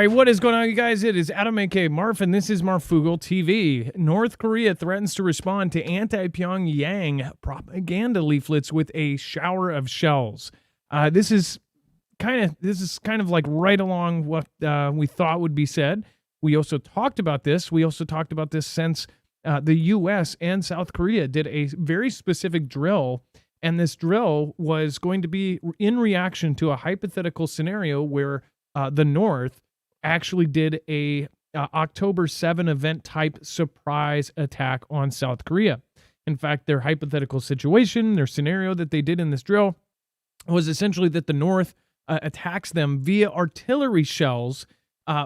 right, what is going on, you guys? It is Adam, aka Marf, and this is Marfoogle TV. North Korea threatens to respond to anti-Pyongyang propaganda leaflets with a shower of shells. This is kind of like right along what we thought would be said. We also talked about this. Since the U.S. and South Korea did a very specific drill, and this drill was going to be in reaction to a hypothetical scenario where the North actually did a October 7 event type surprise attack on South Korea. In fact, their hypothetical situation, their scenario that they did in this drill was essentially that the North attacks them via artillery shells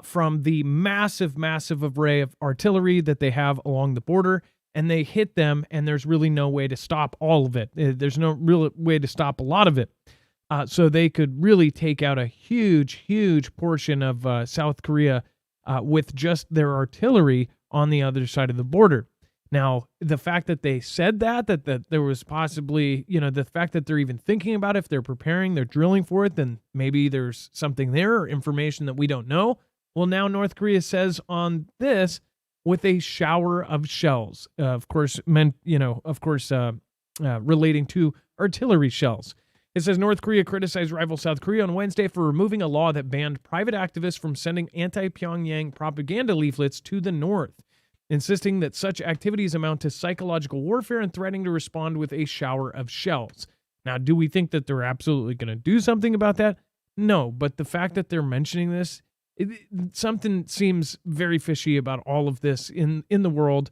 from the massive array of artillery that they have along the border, and they hit them, and there's really no way to stop all of it. There's no real way to stop a lot of it. So they could really take out a huge portion of South Korea with just their artillery on the other side of the border. Now, the fact that they said that there was possibly, the fact that they're even thinking about it, if they're preparing, they're drilling for it, then maybe there's something there or information that we don't know. Well, now North Korea says on this with a shower of shells, relating to artillery shells. It says North Korea criticized rival South Korea on Wednesday for removing a law that banned private activists from sending anti-Pyongyang propaganda leaflets to the North, insisting that such activities amount to psychological warfare and threatening to respond with a shower of shells. Now, do we think that they're absolutely going to do something about that? No, but the fact that they're mentioning this, something seems very fishy about all of this in the world.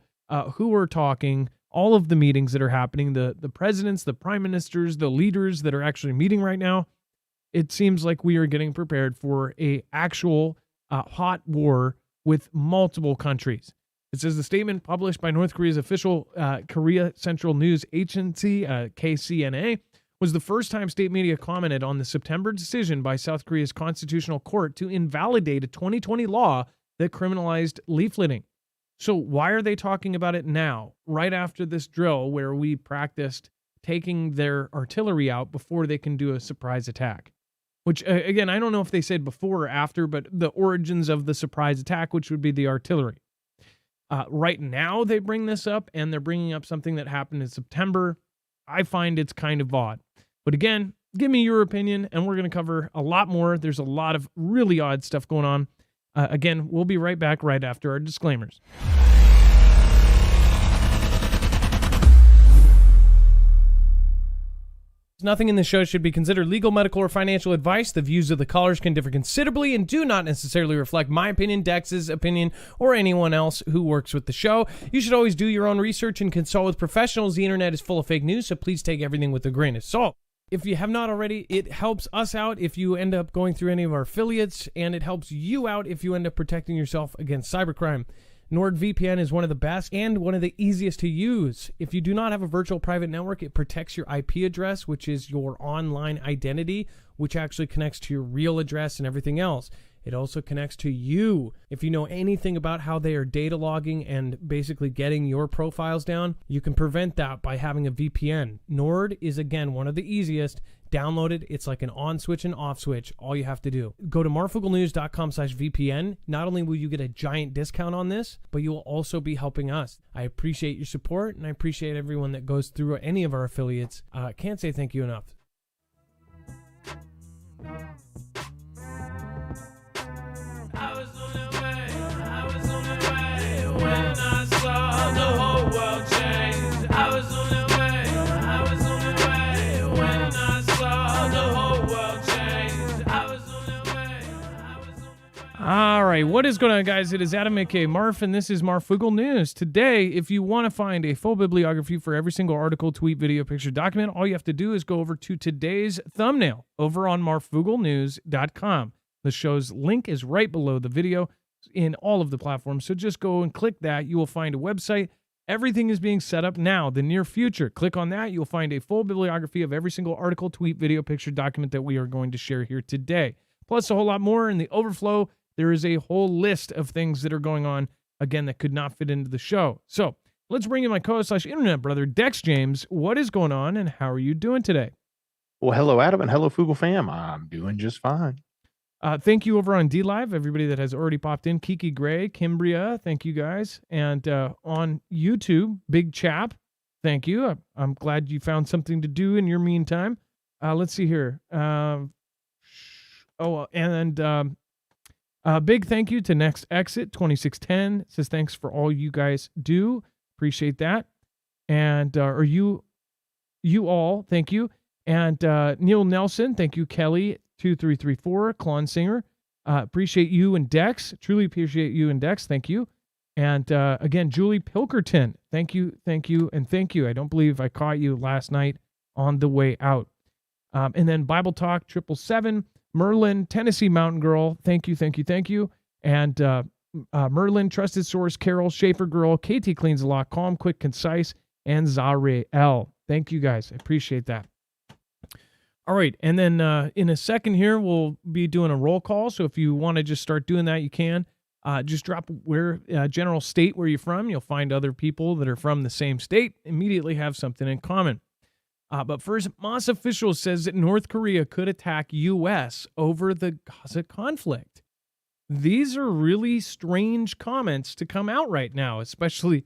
Who are talking? All of the meetings that are happening, the presidents, the prime ministers, the leaders that are actually meeting right now, it seems like we are getting prepared for a actual hot war with multiple countries. It says the statement published by North Korea's official Korea Central News Agency, KCNA, was the first time state media commented on the September decision by South Korea's Constitutional Court to invalidate a 2020 law that criminalized leafleting. So why are they talking about it now, right after this drill where we practiced taking their artillery out before they can do a surprise attack? Which, again, I don't know if they said before or after, but the origins of the surprise attack, which would be the artillery. Right now they bring this up, and they're bringing up something that happened in September. I find it's kind of odd. But again, give me your opinion, and we're going to cover a lot more. There's a lot of really odd stuff going on. Again, we'll be right back right after our disclaimers. Nothing in this show should be considered legal, medical, or financial advice. The views of the callers can differ considerably and do not necessarily reflect my opinion, Dex's opinion, or anyone else who works with the show. You should always do your own research and consult with professionals. The internet is full of fake news, so please take everything with a grain of salt. If you have not already, it helps us out if you end up going through any of our affiliates, and it helps you out if you end up protecting yourself against cybercrime. NordVPN is one of the best and one of the easiest to use. If you do not have a virtual private network, it protects your IP address, which is your online identity, which actually connects to your real address and everything else. It also connects to you. If you know anything about how they are data logging and basically getting your profiles down, you can prevent that by having a VPN. Nord is, again, one of the easiest. Download it. It's like an on switch and off switch. All you have to do. Go to marfooglenews.com/VPN. Not only will you get a giant discount on this, but you will also be helping us. I appreciate your support, and I appreciate everyone that goes through any of our affiliates. Can't say thank you enough. I was on the way when I saw the whole world change. I was on the way when I saw the whole world change. I was on the way. All right, what is going on, guys? It is Adam, aka Marf, and this is Marfoogle News. Today, if you want to find a full bibliography for every single article, tweet, video, picture, document, all you have to do is go over to today's thumbnail over on marfooglenews.com. The show's link is right below the video in all of the platforms, so just go and click that. You will find a website. Everything is being set up now, the near future. Click on that. You'll find a full bibliography of every single article, tweet, video, picture, document that we are going to share here today. Plus a whole lot more in the overflow. There is a whole list of things that are going on, again, that could not fit into the show. So let's bring in my co-host/internet brother, Dex James. What is going on, and how are you doing today? Well, hello, Adam, and hello, Foogle fam. I'm doing just fine. Thank you over on DLive, everybody that has already popped in. Kiki Gray, Kimbria, thank you guys. And on YouTube, Big Chap, thank you. I'm glad you found something to do in your meantime. Let's see here. Big thank you to Next Exit 2610. Says thanks for all you guys do. Appreciate that. And you all, thank you. And Neil Nelson, thank you. Kelly 2334, Klon Singer. Appreciate you and Dex. Truly appreciate you and Dex. Thank you. And again, Julie Pilkerton, thank you, and thank you. I don't believe I caught you last night on the way out. And then Bible Talk 777, Merlin, Tennessee Mountain Girl, thank you. And Merlin, Trusted Source, Carol, Schaefer Girl, KT Cleans a Lot, Calm, Quick, Concise, and Zare L. Thank you guys. I appreciate that. All right, and then in a second here, we'll be doing a roll call. So if you want to just start doing that, you can. Just drop where general state where you're from. You'll find other people that are from the same state, immediately have something in common. But first, Moss official says that North Korea could attack U.S. over the Gaza conflict. These are really strange comments to come out right now, especially...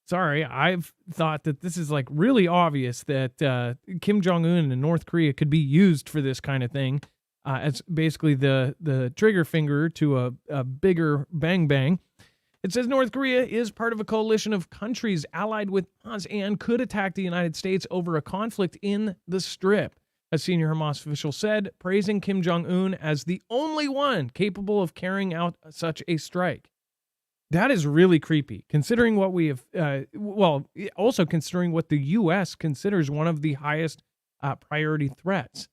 Sorry, I've thought that this is like really obvious that Kim Jong-un and North Korea could be used for this kind of thing as basically the trigger finger to a bigger bang bang. It says North Korea is part of a coalition of countries allied with Hamas and could attack the United States over a conflict in the Strip. A senior Hamas official said, praising Kim Jong-un as the only one capable of carrying out such a strike. That is really creepy, considering what we have, also considering what the U.S. considers one of the highest priority threats.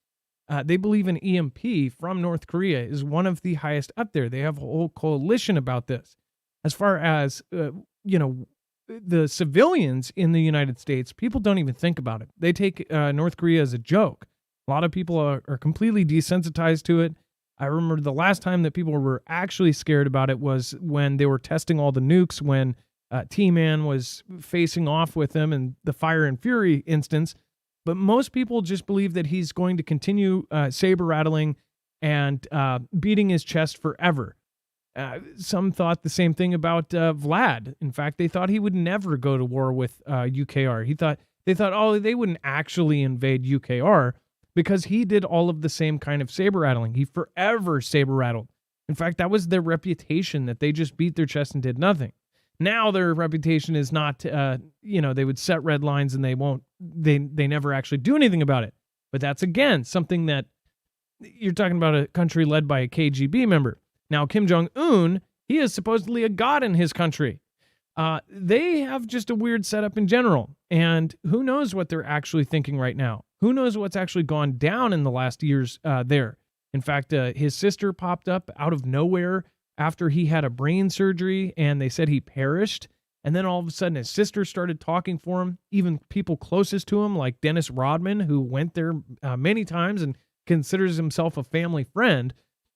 They believe an EMP from North Korea is one of the highest up there. They have a whole coalition about this. As far as, the civilians in the United States, people don't even think about it. They take North Korea as a joke. A lot of people are completely desensitized to it. I remember the last time that people were actually scared about it was when they were testing all the nukes, when T-Man was facing off with them in the Fire and Fury instance. But most people just believe that he's going to continue saber rattling and beating his chest forever. Some thought the same thing about Vlad. In fact, they thought he would never go to war with UKR. They thought, they wouldn't actually invade UKR. Because he did all of the same kind of saber rattling. He forever saber rattled. In fact, that was their reputation, that they just beat their chest and did nothing. Now their reputation is not, they would set red lines and they never actually do anything about it. But that's, again, something that you're talking about, a country led by a KGB member. Now, Kim Jong-un, he is supposedly a god in his country. They have just a weird setup in general. And who knows what they're actually thinking right now? Who knows what's actually gone down in the last years there? In fact, his sister popped up out of nowhere after he had a brain surgery, and they said he perished. And then all of a sudden, his sister started talking for him. Even people closest to him, like Dennis Rodman, who went there many times and considers himself a family friend,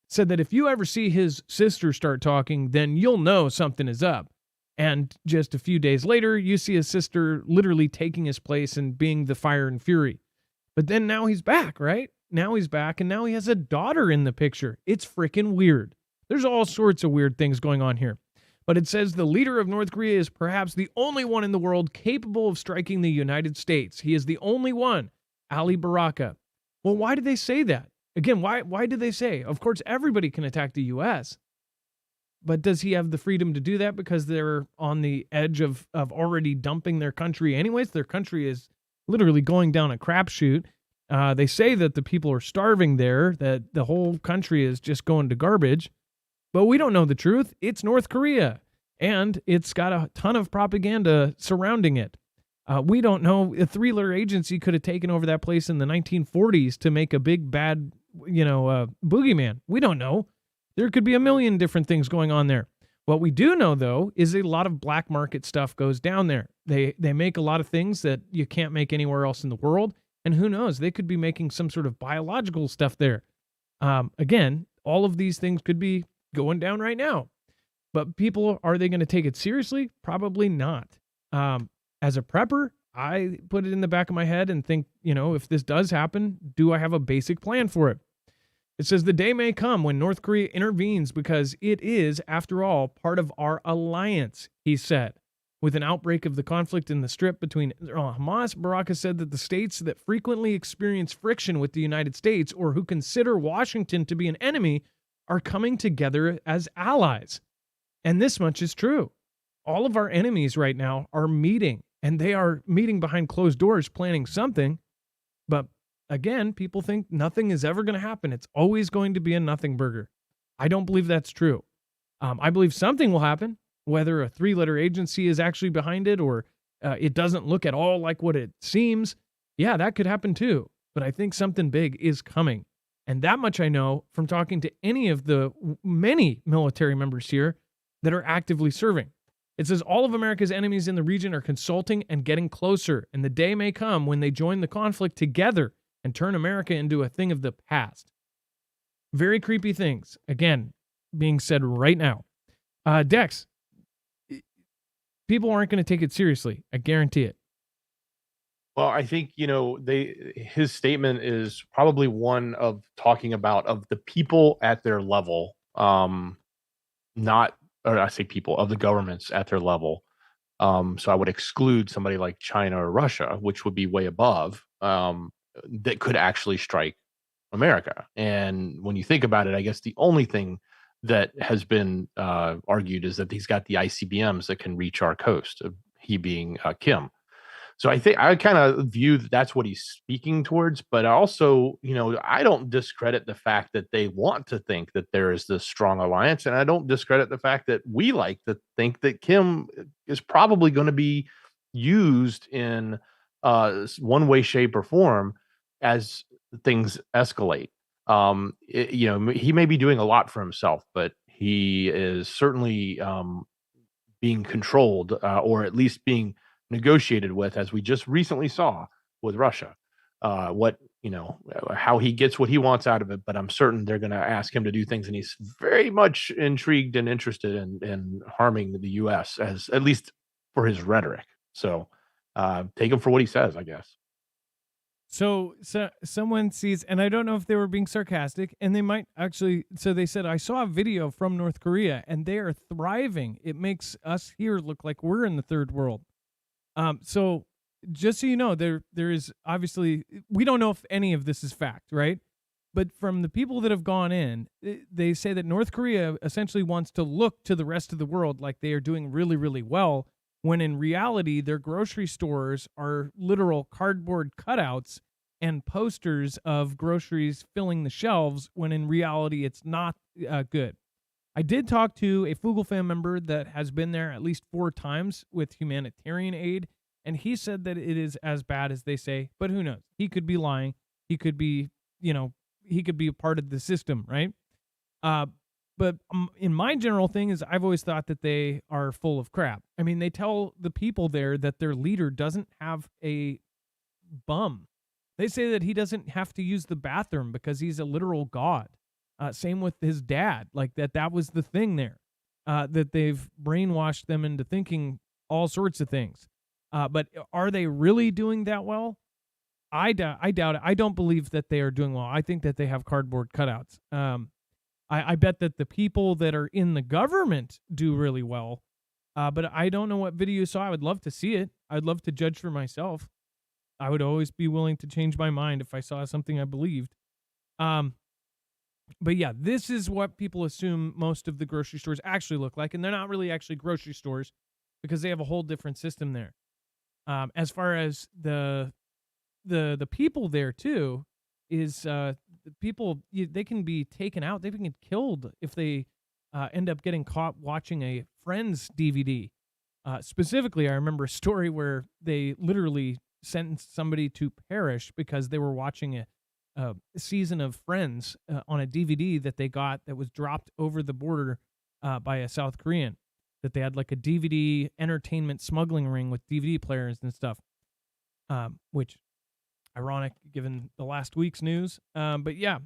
said that if you ever see his sister start talking, then you'll know something is up. And just a few days later, you see his sister literally taking his place and being the Fire and Fury. But then now he's back, right? Now he's back, and now he has a daughter in the picture. It's freaking weird. There's all sorts of weird things going on here. But it says the leader of North Korea is perhaps the only one in the world capable of striking the United States. He is the only one, Ali Baraka. Well, why did they say that? Again, why did they say? Of course, everybody can attack the U.S., but does he have the freedom to do that because they're on the edge of already dumping their country anyways? Their country is literally going down a crapshoot. They say that the people are starving there, that the whole country is just going to garbage. But we don't know the truth. It's North Korea, and it's got a ton of propaganda surrounding it. We don't know. A three-letter agency could have taken over that place in the 1940s to make a big, bad, boogeyman. We don't know. There could be a million different things going on there. What we do know, though, is a lot of black market stuff goes down there. They make a lot of things that you can't make anywhere else in the world. And who knows? They could be making some sort of biological stuff there. Again, all of these things could be going down right now. But people, are they going to take it seriously? Probably not. As a prepper, I put it in the back of my head and think, if this does happen, do I have a basic plan for it? It says the day may come when North Korea intervenes because it is, after all, part of our alliance, he said. With an outbreak of the conflict in the Strip between Israel and Hamas, Barack has said that the states that frequently experience friction with the United States or who consider Washington to be an enemy are coming together as allies. And this much is true. All of our enemies right now are meeting, and they are meeting behind closed doors planning something. But again, people think nothing is ever going to happen. It's always going to be a nothing burger. I don't believe that's true. I believe something will happen, whether a 3-letter agency is actually behind it or it doesn't look at all like what it seems. Yeah, that could happen too. But I think something big is coming. And that much I know from talking to any of the many military members here that are actively serving. It says all of America's enemies in the region are consulting and getting closer, and the day may come when they join the conflict together and turn America into a thing of the past. Very creepy things, again, being said right now. Dex, people aren't going to take it seriously. I guarantee it. Well, I think, his statement is probably one of talking about of the people at their level, not, or I say people of the governments at their level. So I would exclude somebody like China or Russia, which would be way above, that could actually strike America. And when you think about it, I guess the only thing that has been argued is that he's got the ICBMs that can reach our coast, he being Kim. So I think I kind of view that's what he's speaking towards, but also, I don't discredit the fact that they want to think that there is this strong alliance, and I don't discredit the fact that we like to think that Kim is probably going to be used in one way, shape, or form as things escalate. He may be doing a lot for himself, but he is certainly being controlled, or at least being negotiated with, as we just recently saw with Russia. How he gets what he wants out of it, but I'm certain they're going to ask him to do things, and he's very much intrigued and interested in harming the U.S., as at least for his rhetoric. So take him for what he says, I guess. So someone sees, and I don't know if they were being sarcastic, and they might actually. So they said, I saw a video from North Korea, and they are thriving. It makes us here look like we're in the third world. So just so you know, there is obviously, we don't know if any of this is fact, right? But from the people that have gone in, they say that North Korea essentially wants to look to the rest of the world like they are doing really, really well, when in reality, their grocery stores are literal cardboard cutouts and posters of groceries filling the shelves, when in reality, it's not good. I did talk to a Foogle fan member that has been there at least 4 times with humanitarian aid, and he said that it is as bad as they say, but who knows? He could be lying. He could be, he could be a part of the system, right? But in my general thing is I've always thought that they are full of crap. I mean, they tell the people there that their leader doesn't have a bum. They say that he doesn't have to use the bathroom because he's a literal god. Same with his dad, like that was the thing there, that they've brainwashed them into thinking all sorts of things. But are they really doing that well? I doubt it. I don't believe that they are doing well. I think that they have cardboard cutouts. I bet that the people that are in the government do really well. But I don't know what video you saw. I would love to see it. I'd love to judge for myself. I would always be willing to change my mind if I saw something I believed. But yeah, this is what people assume most of the grocery stores actually look like, and they're not really actually grocery stores because they have a whole different system there. As far as the people there too, is the people, they can be taken out, they can get killed if they end up getting caught watching a Friends DVD. Specifically, I remember a story where they literally sentenced somebody to perish because they were watching a season of Friends on a DVD that they got that was dropped over the border by a South Korean. That they had like a DVD entertainment smuggling ring with DVD players and stuff, which ironic given the last week's news. But yeah,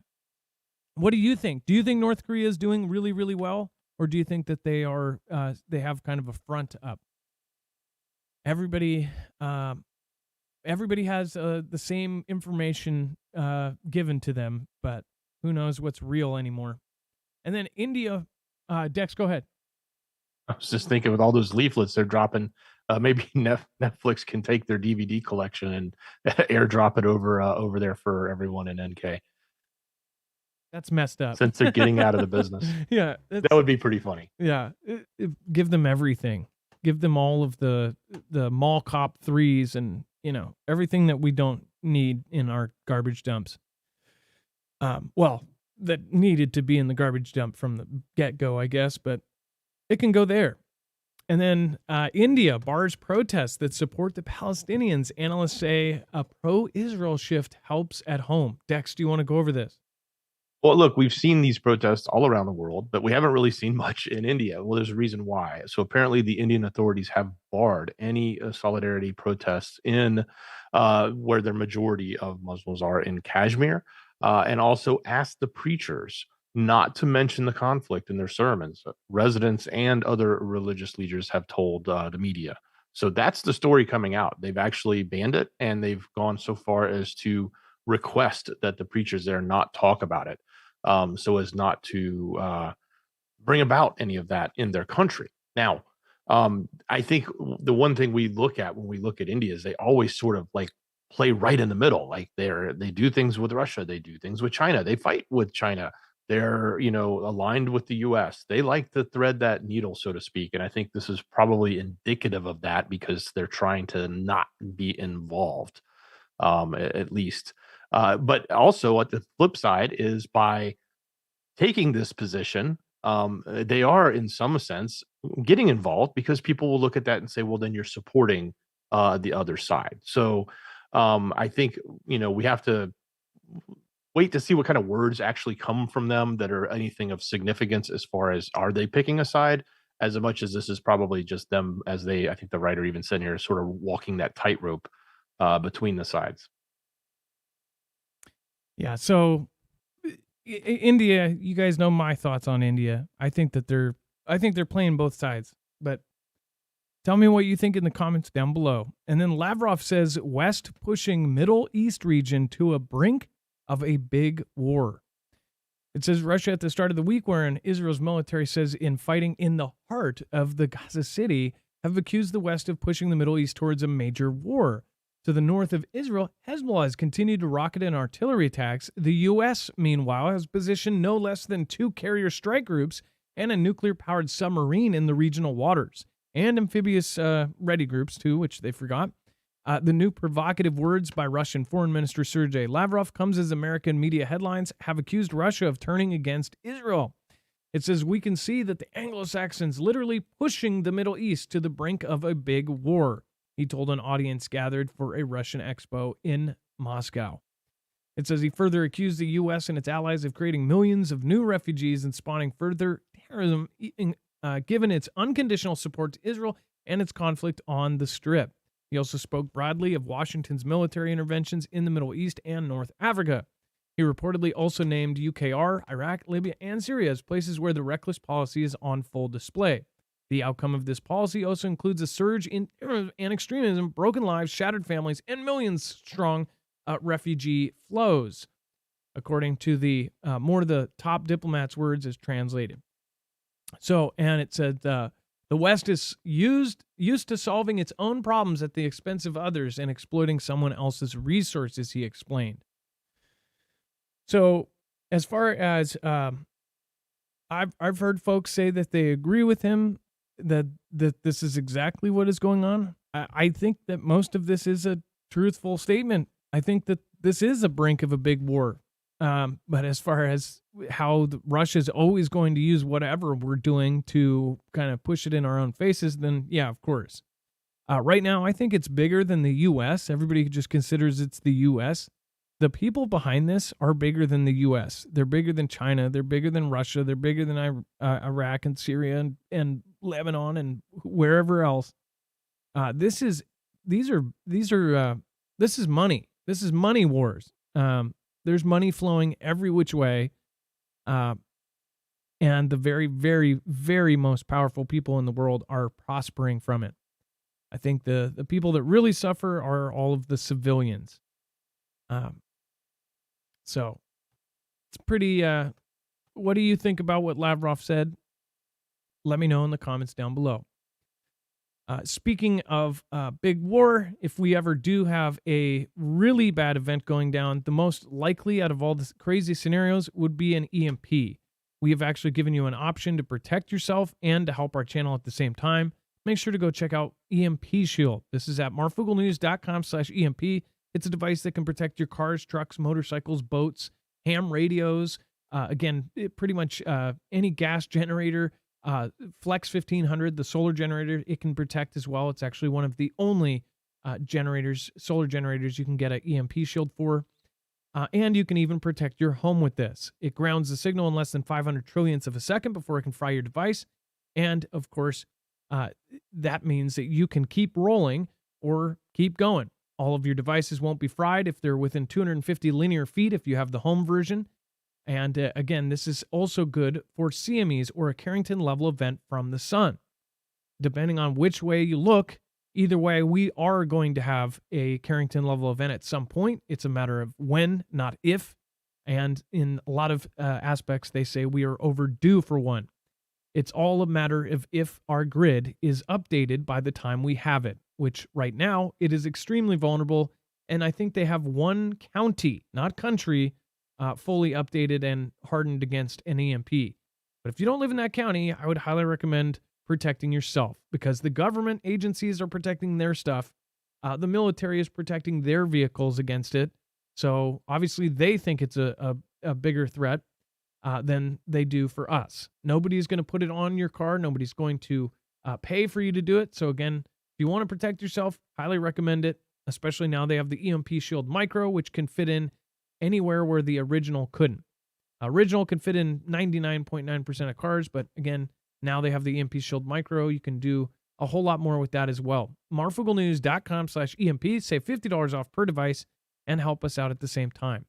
what do you think? Do you think North Korea is doing really, really well, or do you think that they are they have kind of a front up? Everybody has the same information given to them, but Who knows what's real anymore? And then India, Dex, go ahead. I was just thinking with all those leaflets they're dropping, maybe Netflix can take their DVD collection and airdrop it over there for everyone in NK That's messed up. since they're getting out of the business. Yeah, That would be pretty funny. yeah. Give them everything. Give them all of the mall cop threes and everything that we don't need in our garbage dumps. Well, that needed to be in the garbage dump from the get go, I guess, but it can go there. And then India bars protests that support the Palestinians. Analysts say a pro-Israel shift helps at home. Dex, do you want to go over this? Well, look, we've seen these protests all around the world, but we haven't really seen much in India. Well, there's a reason why. So apparently, the Indian authorities have barred any solidarity protests in where the majority of Muslims are in Kashmir, and also asked the preachers not to mention the conflict in their sermons. Residents and other religious leaders have told the media. So that's the story coming out. They've actually banned it, and they've gone so far as to request that the preachers there not talk about it, so as not to bring about any of that in their country. Now, I think the one thing we look at when we look at India is they always sort of like play right in the middle. Like they do things with Russia, they do things with China, they fight with China. They're aligned with the U.S. They like to thread that needle, so to speak, and I think this is probably indicative of that because they're trying to not be involved, at least. But also, at the flip side, is by taking this position, they are in some sense getting involved because people will look at that and say, well, then you're supporting the other side. So I think, we have to wait to see what kind of words actually come from them that are anything of significance as far as are they picking a side, as much as this is probably just them, as I think the writer even said here, sort of walking that tightrope between the sides. Yeah. So India, you guys know my thoughts on India. I think they're playing both sides. But tell me what you think in the comments down below. And then Lavrov says West pushing Middle East region to a brink of a big war. It says Russia at the start of the week, wherein Israel's military says in fighting in the heart of the Gaza city, have accused the West of pushing the Middle East towards a major war. To the north of Israel, Hezbollah has continued to rocket and artillery attacks. The U.S., meanwhile, has positioned no less than 2 carrier strike groups and a nuclear-powered submarine in the regional waters, and amphibious ready groups, too, which they forgot. The new provocative words by Russian Foreign Minister Sergei Lavrov comes as American media headlines have accused Russia of turning against Israel. It says, we can see that the Anglo-Saxons literally pushing the Middle East to the brink of a big war, he told an audience gathered for a Russian expo in Moscow. It says he further accused the U.S. and its allies of creating millions of new refugees and spawning further terrorism, given its unconditional support to Israel and its conflict on the Strip. He also spoke broadly of Washington's military interventions in the Middle East and North Africa. He reportedly also named UKR, Iraq, Libya, and Syria as places where the reckless policy is on full display. The outcome of this policy also includes a surge in terrorism and extremism, broken lives, shattered families, and millions-strong refugee flows, according to the more of the top diplomats' words as translated. So, and it said the West is used to solving its own problems at the expense of others and exploiting someone else's resources, he explained. So, as far as I've heard folks say that they agree with him, that this is exactly what is going on. I think that most of this is a truthful statement. I think that this is a brink of a big war. But as far as how Russia's always going to use whatever we're doing to kind of push it in our own faces, then yeah, of course. Right now, I think it's bigger than the U.S. Everybody just considers it's the U.S. The people behind this are bigger than the U.S. They're bigger than China. They're bigger than Russia. They're bigger than Iraq and Syria and Lebanon and wherever else. This is money. This is money wars. There's money flowing every which way, and the very, very, very most powerful people in the world are prospering from it. I think the people that really suffer are all of the civilians. So It's pretty. What do you think about what Lavrov said? Let me know in the comments down below. Speaking of big war, if we ever do have a really bad event going down, the most likely out of all the crazy scenarios would be an EMP. We have actually given you an option to protect yourself and to help our channel at the same time. Make sure to go check out EMP Shield. This is at marfooglenews.com/EMP. It's a device that can protect your cars, trucks, motorcycles, boats, ham radios. Pretty much any gas generator. Flex 1500, the solar generator, it can protect as well. It's actually one of the only solar generators you can get an EMP shield for. And you can even protect your home with this. It grounds the signal in less than 500 trillionths of a second before it can fry your device. And of course, that means that you can keep rolling or keep going. All of your devices won't be fried if they're within 250 linear feet if you have the home version. And again, this is also good for CMEs or a Carrington level event from the sun. Depending on which way you look, either way, we are going to have a Carrington level event at some point. It's a matter of when, not if. And in a lot of aspects, they say we are overdue for one. It's all a matter of if our grid is updated by the time we have it, which right now it is extremely vulnerable. And I think they have one county, not country, fully updated and hardened against an EMP. But if you don't live in that county, I would highly recommend protecting yourself because the government agencies are protecting their stuff. The military is protecting their vehicles against it. So obviously they think it's a bigger threat than they do for us. Nobody's going to put it on your car. Nobody's going to pay for you to do it. So again, if you want to protect yourself, highly recommend it, especially now they have the EMP Shield Micro, which can fit in anywhere where the original couldn't. Original can fit in 99.9% of cars, but again, now they have the EMP Shield Micro. You can do a whole lot more with that as well. marfooglenews.com/EMP. Save $50 off per device and help us out at the same time.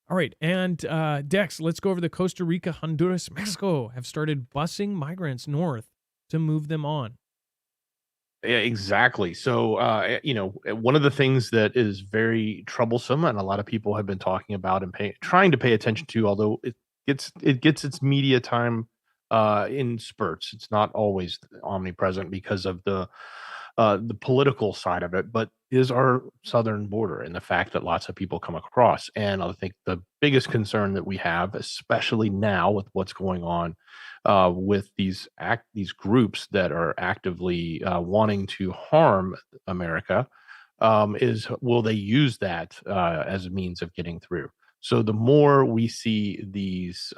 All right, and Dex, let's go over the Costa Rica, Honduras, Mexico have started busing migrants north to move them on. Yeah, exactly. So, one of the things that is very troublesome, and a lot of people have been talking about and trying to pay attention to, although it gets its media time in spurts. It's not always omnipresent because of the political side of it, but is our southern border and the fact that lots of people come across. And I think the biggest concern that we have, especially now with what's going on with these groups that are actively wanting to harm America, is will they use that as a means of getting through? So the more we see these,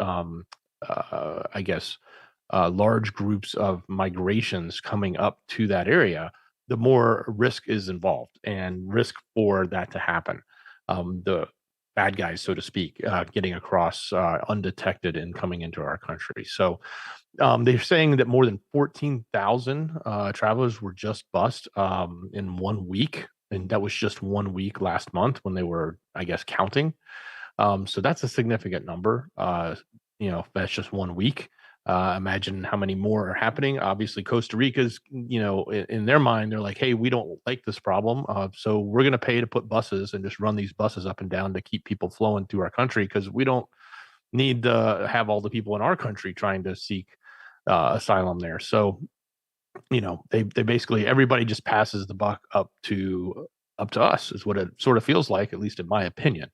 large groups of migrations coming up to that area, the more risk is involved and risk for that to happen. The bad guys, so to speak, getting across undetected and coming into our country. So they're saying that more than 14,000 travelers were just bussed in 1 week. And that was just 1 week last month when they were, I guess, counting. So that's a significant number. That's just 1 week. Imagine how many more are happening. Obviously, Costa Rica's, in their mind, they're like, hey, we don't like this problem. So we're going to pay to put buses and just run these buses up and down to keep people flowing through our country because we don't need to have all the people in our country trying to seek asylum there. So, they basically, everybody just passes the buck up to us is what it sort of feels like, at least in my opinion.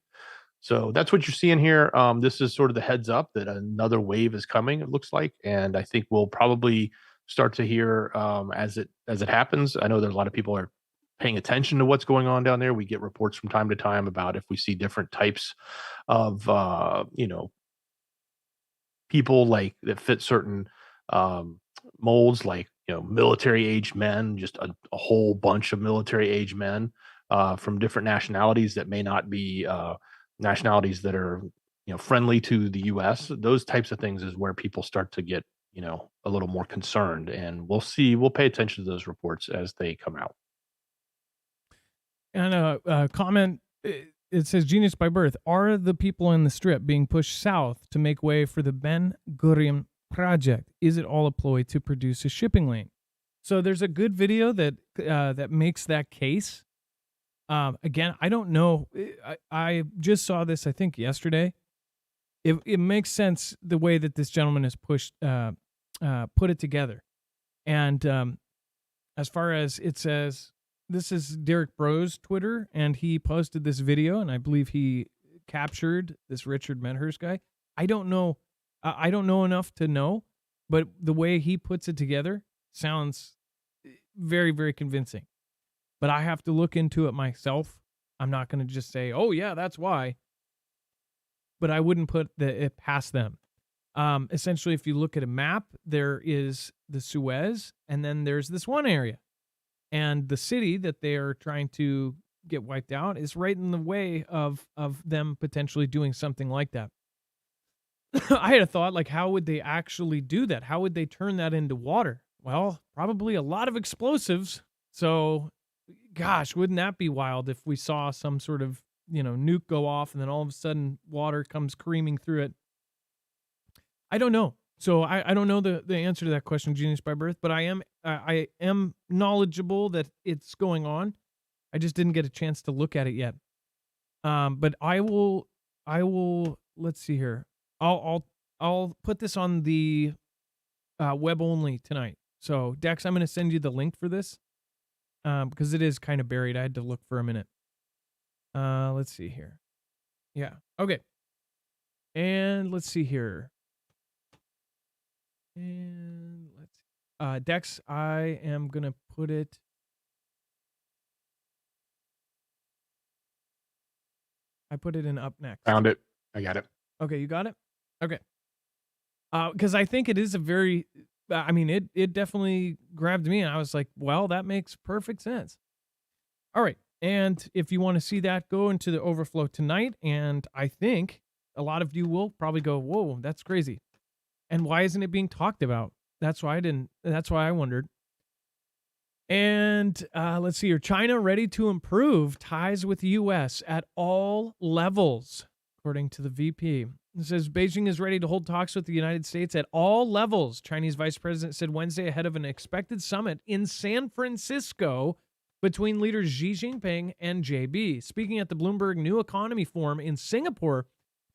So that's what you're seeing here. This is sort of the heads up that another wave is coming, it looks like. And I think we'll probably start to hear as it happens. I know there's a lot of people are paying attention to what's going on down there. We get reports from time to time about if we see different types of, people like that fit certain molds, like, military age men, just a whole bunch of military age men from different nationalities that may not be nationalities that are friendly to the US. Those types of things is where people start to get a little more concerned, and we'll pay attention to those reports as they come out. And a comment, it says, genius by birth, are the people in the strip being pushed south to make way for the Ben Gurion project? Is it all a ploy to produce a shipping lane? So there's a good video that makes that case. Again, I don't know. I just saw this, I think, yesterday. it makes sense the way that this gentleman has put it together. And as far as it says, this is Derek Bro's Twitter, and he posted this video, and I believe he captured this Richard Medhurst guy. I don't know enough to know, but the way he puts it together sounds very, very convincing. But I have to look into it myself. I'm not going to just say, oh, yeah, that's why. But I wouldn't put it past them. Essentially, if you look at a map, there is the Suez, and then there's this one area. And the city that they are trying to get wiped out is right in the way of them potentially doing something like that. I had a thought, like, how would they actually do that? How would they turn that into water? Well, probably a lot of explosives. So, gosh, wouldn't that be wild if we saw some sort of, nuke go off and then all of a sudden water comes creaming through it? I don't know. So I don't know the answer to that question, genius by birth, but I am knowledgeable that it's going on. I just didn't get a chance to look at it yet. But I will let's see here. I'll put this on the web only tonight. So Dex, I'm going to send you the link for this because it is kind of buried. I had to look for a minute. Let's see here. Yeah. Okay. And let's see here. And let's Dex, I am going to put it. I put it in up next. Found it. I got it. Okay, you got it? Okay. Because I think it is a very, it definitely grabbed me, and I was like, well, that makes perfect sense. All right, and if you want to see that, go into the overflow tonight, and I think a lot of you will probably go, whoa, that's crazy. And why isn't it being talked about? That's why I wondered. And let's see here. China ready to improve ties with the U.S. at all levels, according to the VP. It says Beijing is ready to hold talks with the United States at all levels. Chinese vice president said Wednesday ahead of an expected summit in San Francisco between leaders Xi Jinping and JB. Speaking at the Bloomberg New Economy Forum in Singapore,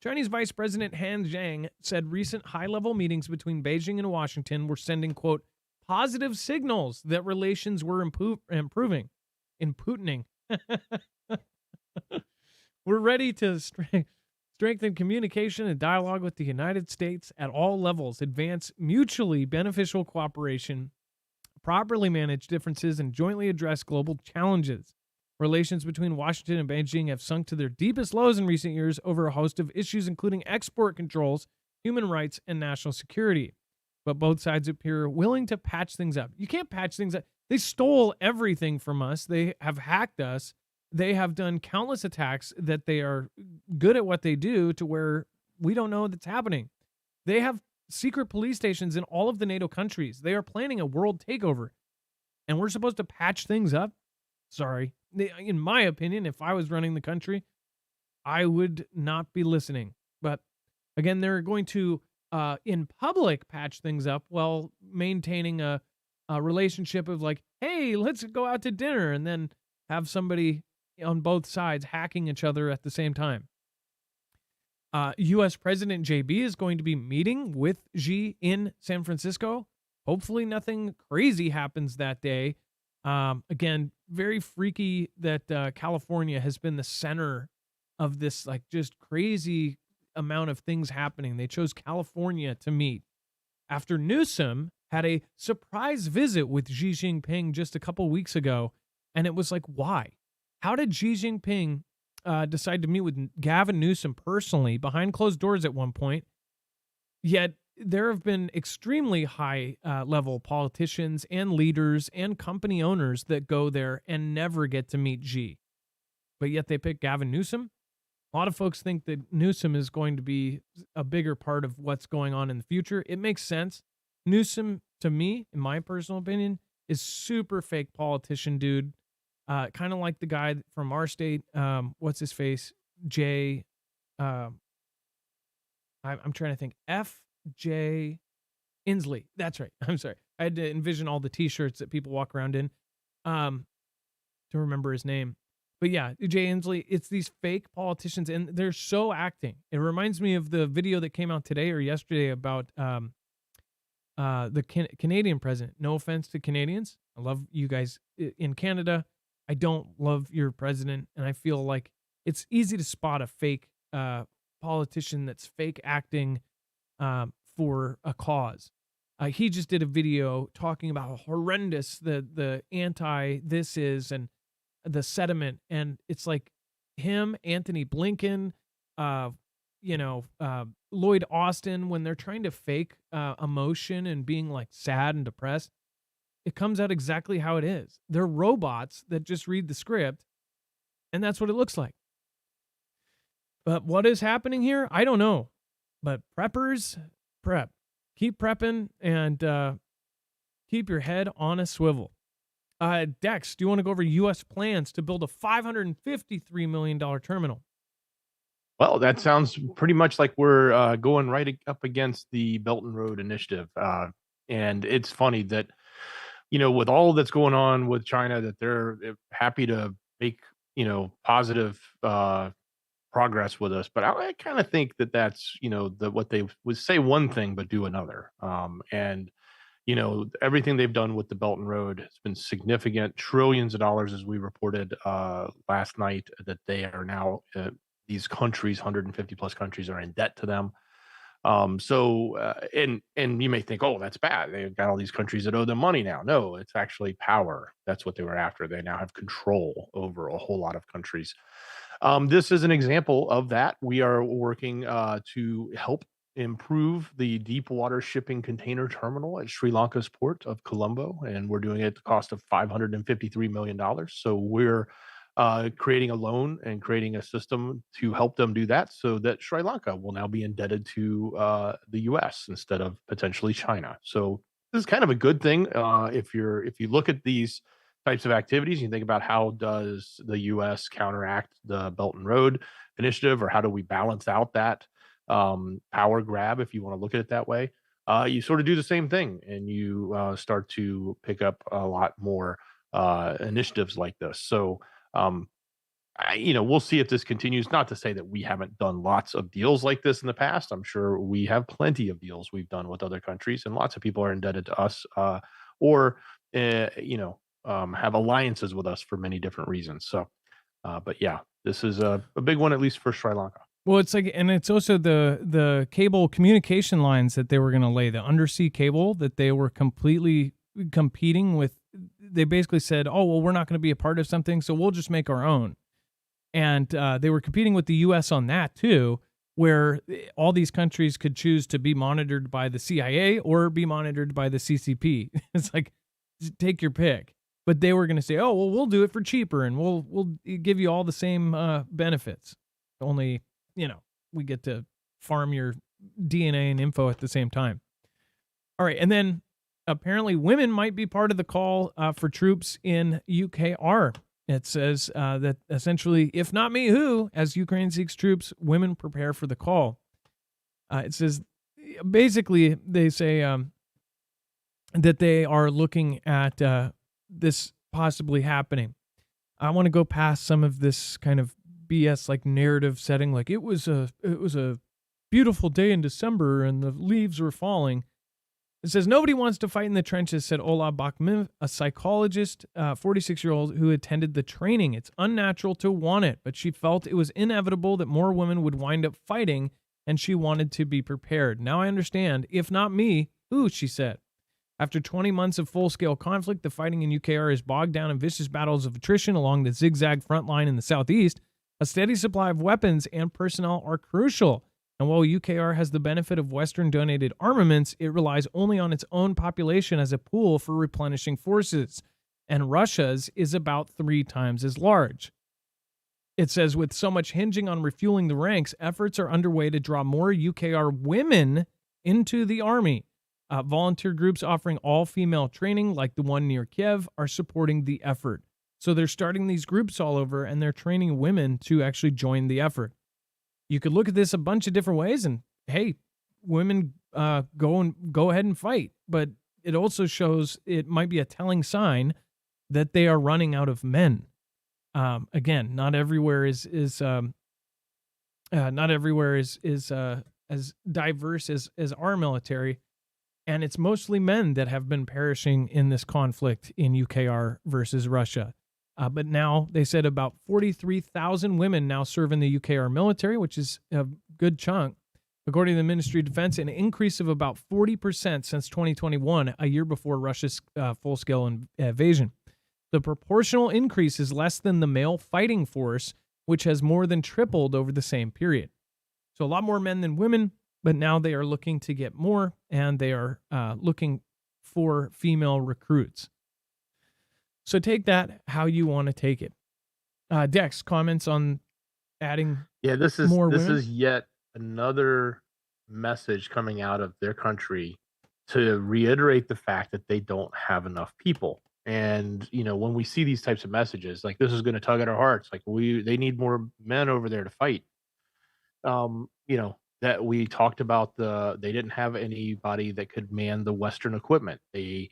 Chinese Vice President Han Zhang said recent high-level meetings between Beijing and Washington were sending, quote, positive signals that relations were improving. We're ready to strengthen communication and dialogue with the United States at all levels, advance mutually beneficial cooperation, properly manage differences, and jointly address global challenges. Relations between Washington and Beijing have sunk to their deepest lows in recent years over a host of issues, including export controls, human rights, and national security. But both sides appear willing to patch things up. You can't patch things up. They stole everything from us. They have hacked us. They have done countless attacks that they are good at what they do to where we don't know that's happening. They have secret police stations in all of the NATO countries. They are planning a world takeover. And we're supposed to patch things up? Sorry. In my opinion, if I was running the country, I would not be listening. But again, they're going to, in public, patch things up while maintaining a relationship of like, hey, let's go out to dinner, and then have somebody on both sides hacking each other at the same time. U.S. President JB is going to be meeting with Xi in San Francisco. Hopefully nothing crazy happens that day. Again, very freaky that California has been the center of this, like, just crazy amount of things happening. They chose California to meet after Newsom had a surprise visit with Xi Jinping just a couple weeks ago. And it was like, why? How did Xi Jinping decide to meet with Gavin Newsom personally behind closed doors at one point? Yet there have been extremely high level politicians and leaders and company owners that go there and never get to meet Xi. But yet they pick Gavin Newsom. A lot of folks think that Newsom is going to be a bigger part of what's going on in the future. It makes sense. Newsom, to me, in my personal opinion, is super fake politician dude. Kind of like the guy from our state. What's his face? Jay. I'm trying to think. F.J. Inslee. That's right. I'm sorry. I had to envision all the T-shirts that people walk around in to remember his name. But yeah, Jay Inslee, it's these fake politicians, and they're so acting. It reminds me of the video that came out today or yesterday about the Canadian president. No offense to Canadians, I love you guys in Canada. I don't love your president, and I feel like it's easy to spot a fake politician that's fake acting for a cause. He just did a video talking about how horrendous the anti this is and the sediment, and it's like him, Anthony Blinken, uh, Lloyd Austin, when they're trying to fake emotion and being like sad and depressed, it comes out exactly how it is. They're robots that just read the script, and that's what it looks like. But what is happening here? I don't know. But preppers, prep. Keep prepping and keep your head on a swivel. Dex, do you want to go over U.S. plans to build a $553 million terminal? Well, that sounds pretty much like we're going right up against the Belt and Road Initiative. And it's funny that, with all that's going on with China, that they're happy to make, positive progress with us. But I kind of think that that's, what they would say one thing, but do another. And everything they've done with the Belt and Road has been significant, trillions of dollars, as we reported last night, that they are now, these countries, 150 plus countries, are in debt to them. And you may think, oh, that's bad. They've got all these countries that owe them money now. No, it's actually power. That's what they were after. They now have control over a whole lot of countries. This is an example of that. We are working to help improve the deep water shipping container terminal at Sri Lanka's port of Colombo, and we're doing it at the cost of $553 million. So we're creating a loan and creating a system to help them do that, so that Sri Lanka will now be indebted to the U.S. instead of potentially China. So this is kind of a good thing if you look at these types of activities. You think about, how does the U.S. counteract the Belt and Road Initiative, or how do we balance out that power grab, if you want to look at it that way. You sort of do the same thing, and you start to pick up a lot more initiatives like this. So we'll see if this continues. Not to say that we haven't done lots of deals like this in the past. I'm sure we have plenty of deals we've done with other countries, and lots of people are indebted to us, or have alliances with us for many different reasons. So, but yeah, this is a big one, at least for Sri Lanka. Well, it's like, and it's also the cable communication lines that they were going to lay, the undersea cable that they were completely competing with. They basically said, oh, well, we're not going to be a part of something, so we'll just make our own. And they were competing with the U.S. on that too, where all these countries could choose to be monitored by the CIA or be monitored by the CCP. It's like, take your pick. But they were going to say, oh, well, we'll do it for cheaper, and we'll give you all the same benefits. Only, we get to farm your DNA and info at the same time. All right. And then apparently women might be part of the call for troops in UKR. It says that essentially, if not me, who? As Ukraine seeks troops, women prepare for the call. It says, basically, they say that they are looking at this possibly happening. I want to go past some of this kind of BS like narrative setting, like it was a beautiful day in December and the leaves were falling. It says nobody wants to fight in the trenches, said Ola Bakmin, a psychologist, 46-year-old who attended the training. It's unnatural to want it, but she felt it was inevitable that more women would wind up fighting, and she wanted to be prepared. Now I understand. If not me, who? She said. After 20 months of full-scale conflict, the fighting in UKR is bogged down in vicious battles of attrition along the zigzag front line in the southeast. A steady supply of weapons and personnel are crucial. And while UKR has the benefit of Western-donated armaments, it relies only on its own population as a pool for replenishing forces. And Russia's is about 3 times as large. It says, with so much hinging on refueling the ranks, efforts are underway to draw more UKR women into the army. Volunteer groups offering all-female training, like the one near Kiev, are supporting the effort. So they're starting these groups all over, and they're training women to actually join the effort. You could look at this a bunch of different ways, and hey, women go ahead and fight. But it also shows it might be a telling sign that they are running out of men. Again, not everywhere is not everywhere is as diverse as our military, and it's mostly men that have been perishing in this conflict in UKR versus Russia. But now they said about 43,000 women now serve in the UKR military, which is a good chunk. According to the Ministry of Defense, an increase of about 40% since 2021, a year before Russia's full-scale invasion. The proportional increase is less than the male fighting force, which has more than tripled over the same period. So a lot more men than women, but now they are looking to get more, and they are looking for female recruits. So take that how you want to take it. Dex, comments on adding more women? This is yet another message coming out of their country to reiterate the fact that they don't have enough people. And when we see these types of messages, like, this is going to tug at our hearts. Like, they need more men over there to fight. That we talked about they didn't have anybody that could man the Western equipment. They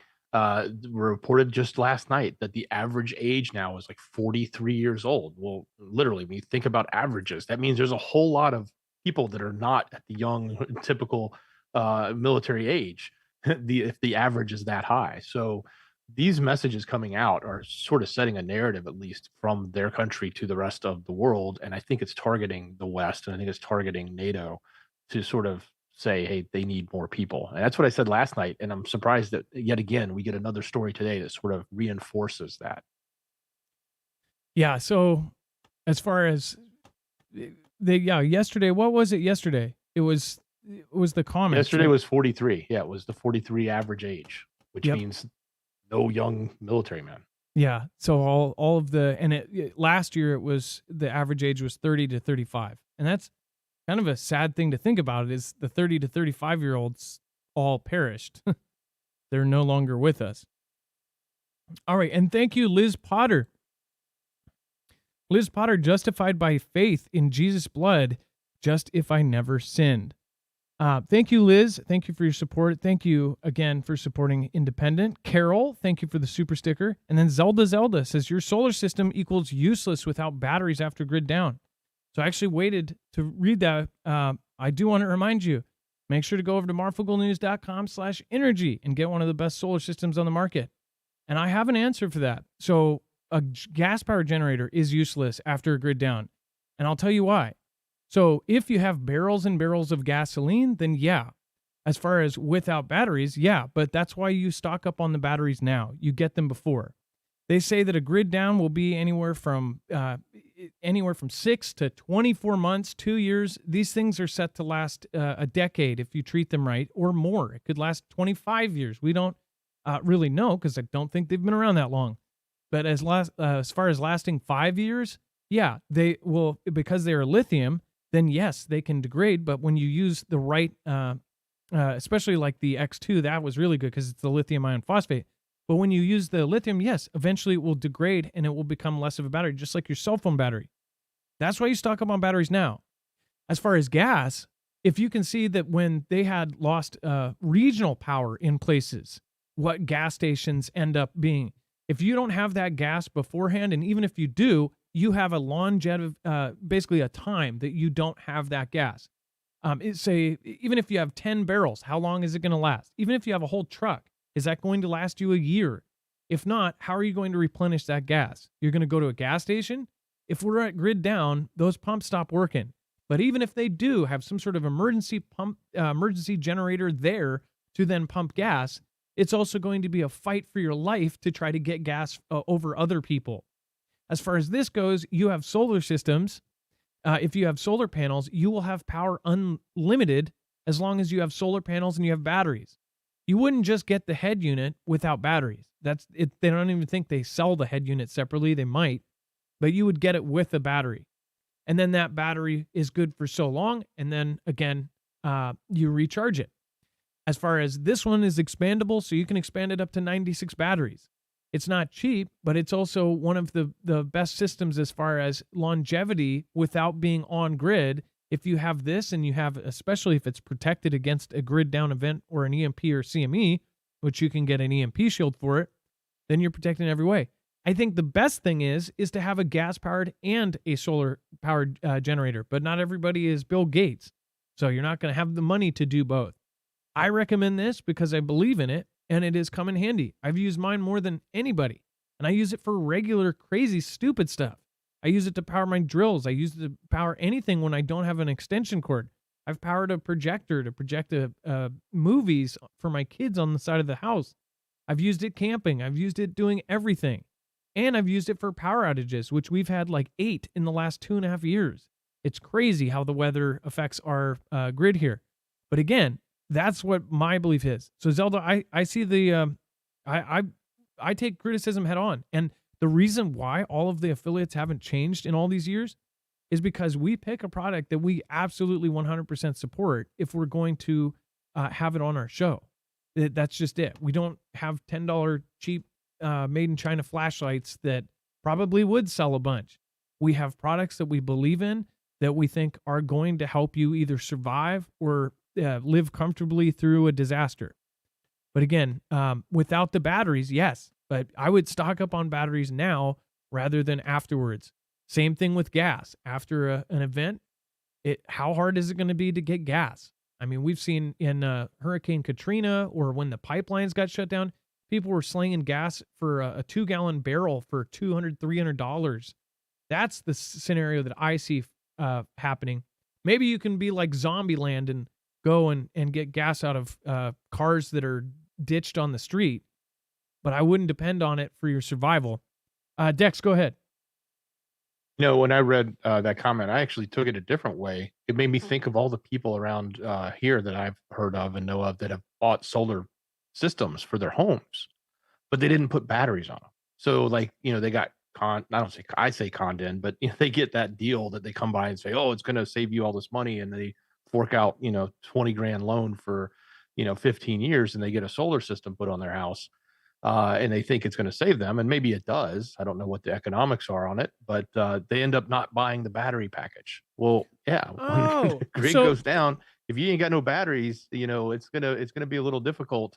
reported just last night that the average age now is like 43 years old. Well, literally, when you think about averages, that means there's a whole lot of people that are not at the young, typical military age, if the average is that high. So these messages coming out are sort of setting a narrative, at least from their country to the rest of the world. And I think it's targeting the West, and I think it's targeting NATO to sort of say, hey, they need more people. And that's what I said last night. And I'm surprised that yet again, we get another story today that sort of reinforces that. Yeah. So as far as yesterday, what was it yesterday? It was the comment. Yesterday was 43. Yeah, it was the 43 average age, which means no young military men. Yeah. So all of last year it was, the average age was 30 to 35. And that's kind of a sad thing to think about, is the 30 to 35-year-olds all perished. They're no longer with us. All right. And thank you, Liz Potter. Liz Potter, justified by faith in Jesus' blood, just if I never sinned. Thank you, Liz. Thank you for your support. Thank you again for supporting Independent. Carol, thank you for the super sticker. And then Zelda says, your solar system equals useless without batteries after grid down. So I actually waited to read that. I do want to remind you, make sure to go over to marfooglenews.com/energy and get one of the best solar systems on the market. And I have an answer for that. So a gas power generator is useless after a grid down. And I'll tell you why. So if you have barrels and barrels of gasoline, then yeah. As far as without batteries, yeah. But that's why you stock up on the batteries now. You get them before. They say that a grid down will be anywhere from 6 to 24 months, 2 years. These things are set to last a decade if you treat them right, or more. It could last 25 years. We don't really know, because I don't think they've been around that long. But as far as lasting 5 years, yeah, they will, because they are lithium. Then yes, they can degrade. But when you use the right, especially like the X2, that was really good because it's the lithium iron phosphate. But when you use the lithium, yes, eventually it will degrade and it will become less of a battery, just like your cell phone battery. That's why you stock up on batteries now. As far as gas, if you can see that when they had lost regional power in places, what gas stations end up being. If you don't have that gas beforehand, and even if you do, you have a longevity, basically a time that you don't have that gas. Even if you have 10 barrels, how long is it going to last? Even if you have a whole truck, is that going to last you a year? If not, how are you going to replenish that gas? You're going to go to a gas station? If we're at grid down, those pumps stop working. But even if they do have some sort of emergency generator there to then pump gas, it's also going to be a fight for your life to try to get gas over other people. As far as this goes, you have solar systems. If you have solar panels, you will have power unlimited as long as you have solar panels and you have batteries. You wouldn't just get the head unit without batteries. That's it. They don't even think they sell the head unit separately. They might, but you would get it with a battery. And then that battery is good for so long. And then again, you recharge it. As far as this one is expandable, so you can expand it up to 96 batteries. It's not cheap, but it's also one of the best systems as far as longevity without being on grid. If you have this, and you have, especially if it's protected against a grid down event or an EMP or CME, which you can get an EMP shield for it, then you're protected in every way. I think the best thing is to have a gas-powered and a solar-powered generator, but not everybody is Bill Gates. So you're not going to have the money to do both. I recommend this because I believe in it, and it has come in handy. I've used mine more than anybody, and I use it for regular, crazy, stupid stuff. I use it to power my drills. I use it to power anything when I don't have an extension cord. I've powered a projector to project movies for my kids on the side of the house. I've used it camping. I've used it doing everything. And I've used it for power outages, which we've had like 8 in the last 2.5 years. It's crazy how the weather affects our grid here. But again, that's what my belief is. So Zelda, I see the, I take criticism head on. And the reason why all of the affiliates haven't changed in all these years is because we pick a product that we absolutely 100% support if we're going to have it on our show. That's just it. We don't have $10 cheap made in China flashlights that probably would sell a bunch. We have products that we believe in that we think are going to help you either survive or live comfortably through a disaster. But again, without the batteries, yes, but I would stock up on batteries now rather than afterwards. Same thing with gas. After an event, how hard is it going to be to get gas? I mean, we've seen in Hurricane Katrina or when the pipelines got shut down, people were slinging gas for a 2-gallon barrel for $200, $300. That's the scenario that I see happening. Maybe you can be like Zombieland and go and get gas out of cars that are ditched on the street, but I wouldn't depend on it for your survival. Dex, go ahead. When I read that comment, I actually took it a different way. It made me think of all the people around here that I've heard of and know of that have bought solar systems for their homes, but they didn't put batteries on them. So they got I say conned in, but they get that deal that they come by and say, oh, it's going to save you all this money. And they fork out, 20 grand loan for, 15 years and they get a solar system put on their house. And they think it's going to save them, and maybe it does. I don't know what the economics are on it, but they end up not buying the battery package. Well, yeah, when the grid goes down, if you ain't got no batteries, it's gonna be a little difficult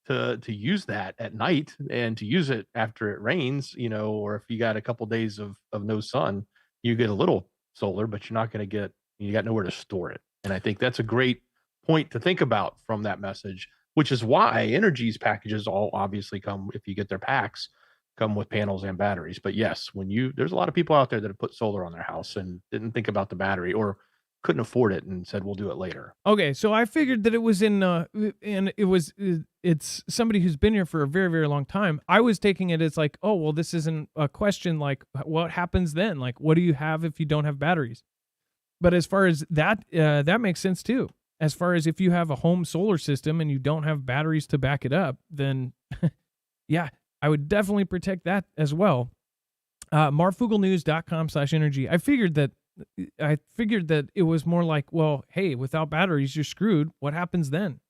to use that at night and to use it after it rains, or if you got a couple days of no sun, you get a little solar, but you're not going to get, you got nowhere to store it. And I think that's a great point to think about from that message, which is why Energy's packages all obviously come, if you get their packs, come with panels and batteries. But yes, there's a lot of people out there that have put solar on their house and didn't think about the battery or couldn't afford it and said, we'll do it later. Okay. So I figured that it was it's somebody who's been here for a very, very long time. I was taking it as like, oh, well, this isn't a question. Like what happens then? Like, what do you have if you don't have batteries? But as far as that, that makes sense too. As far as if you have a home solar system and you don't have batteries to back it up, then yeah, I would definitely protect that as well. Marfooglenews.com/energy. I figured that it was more like, well, hey, without batteries, you're screwed. What happens then?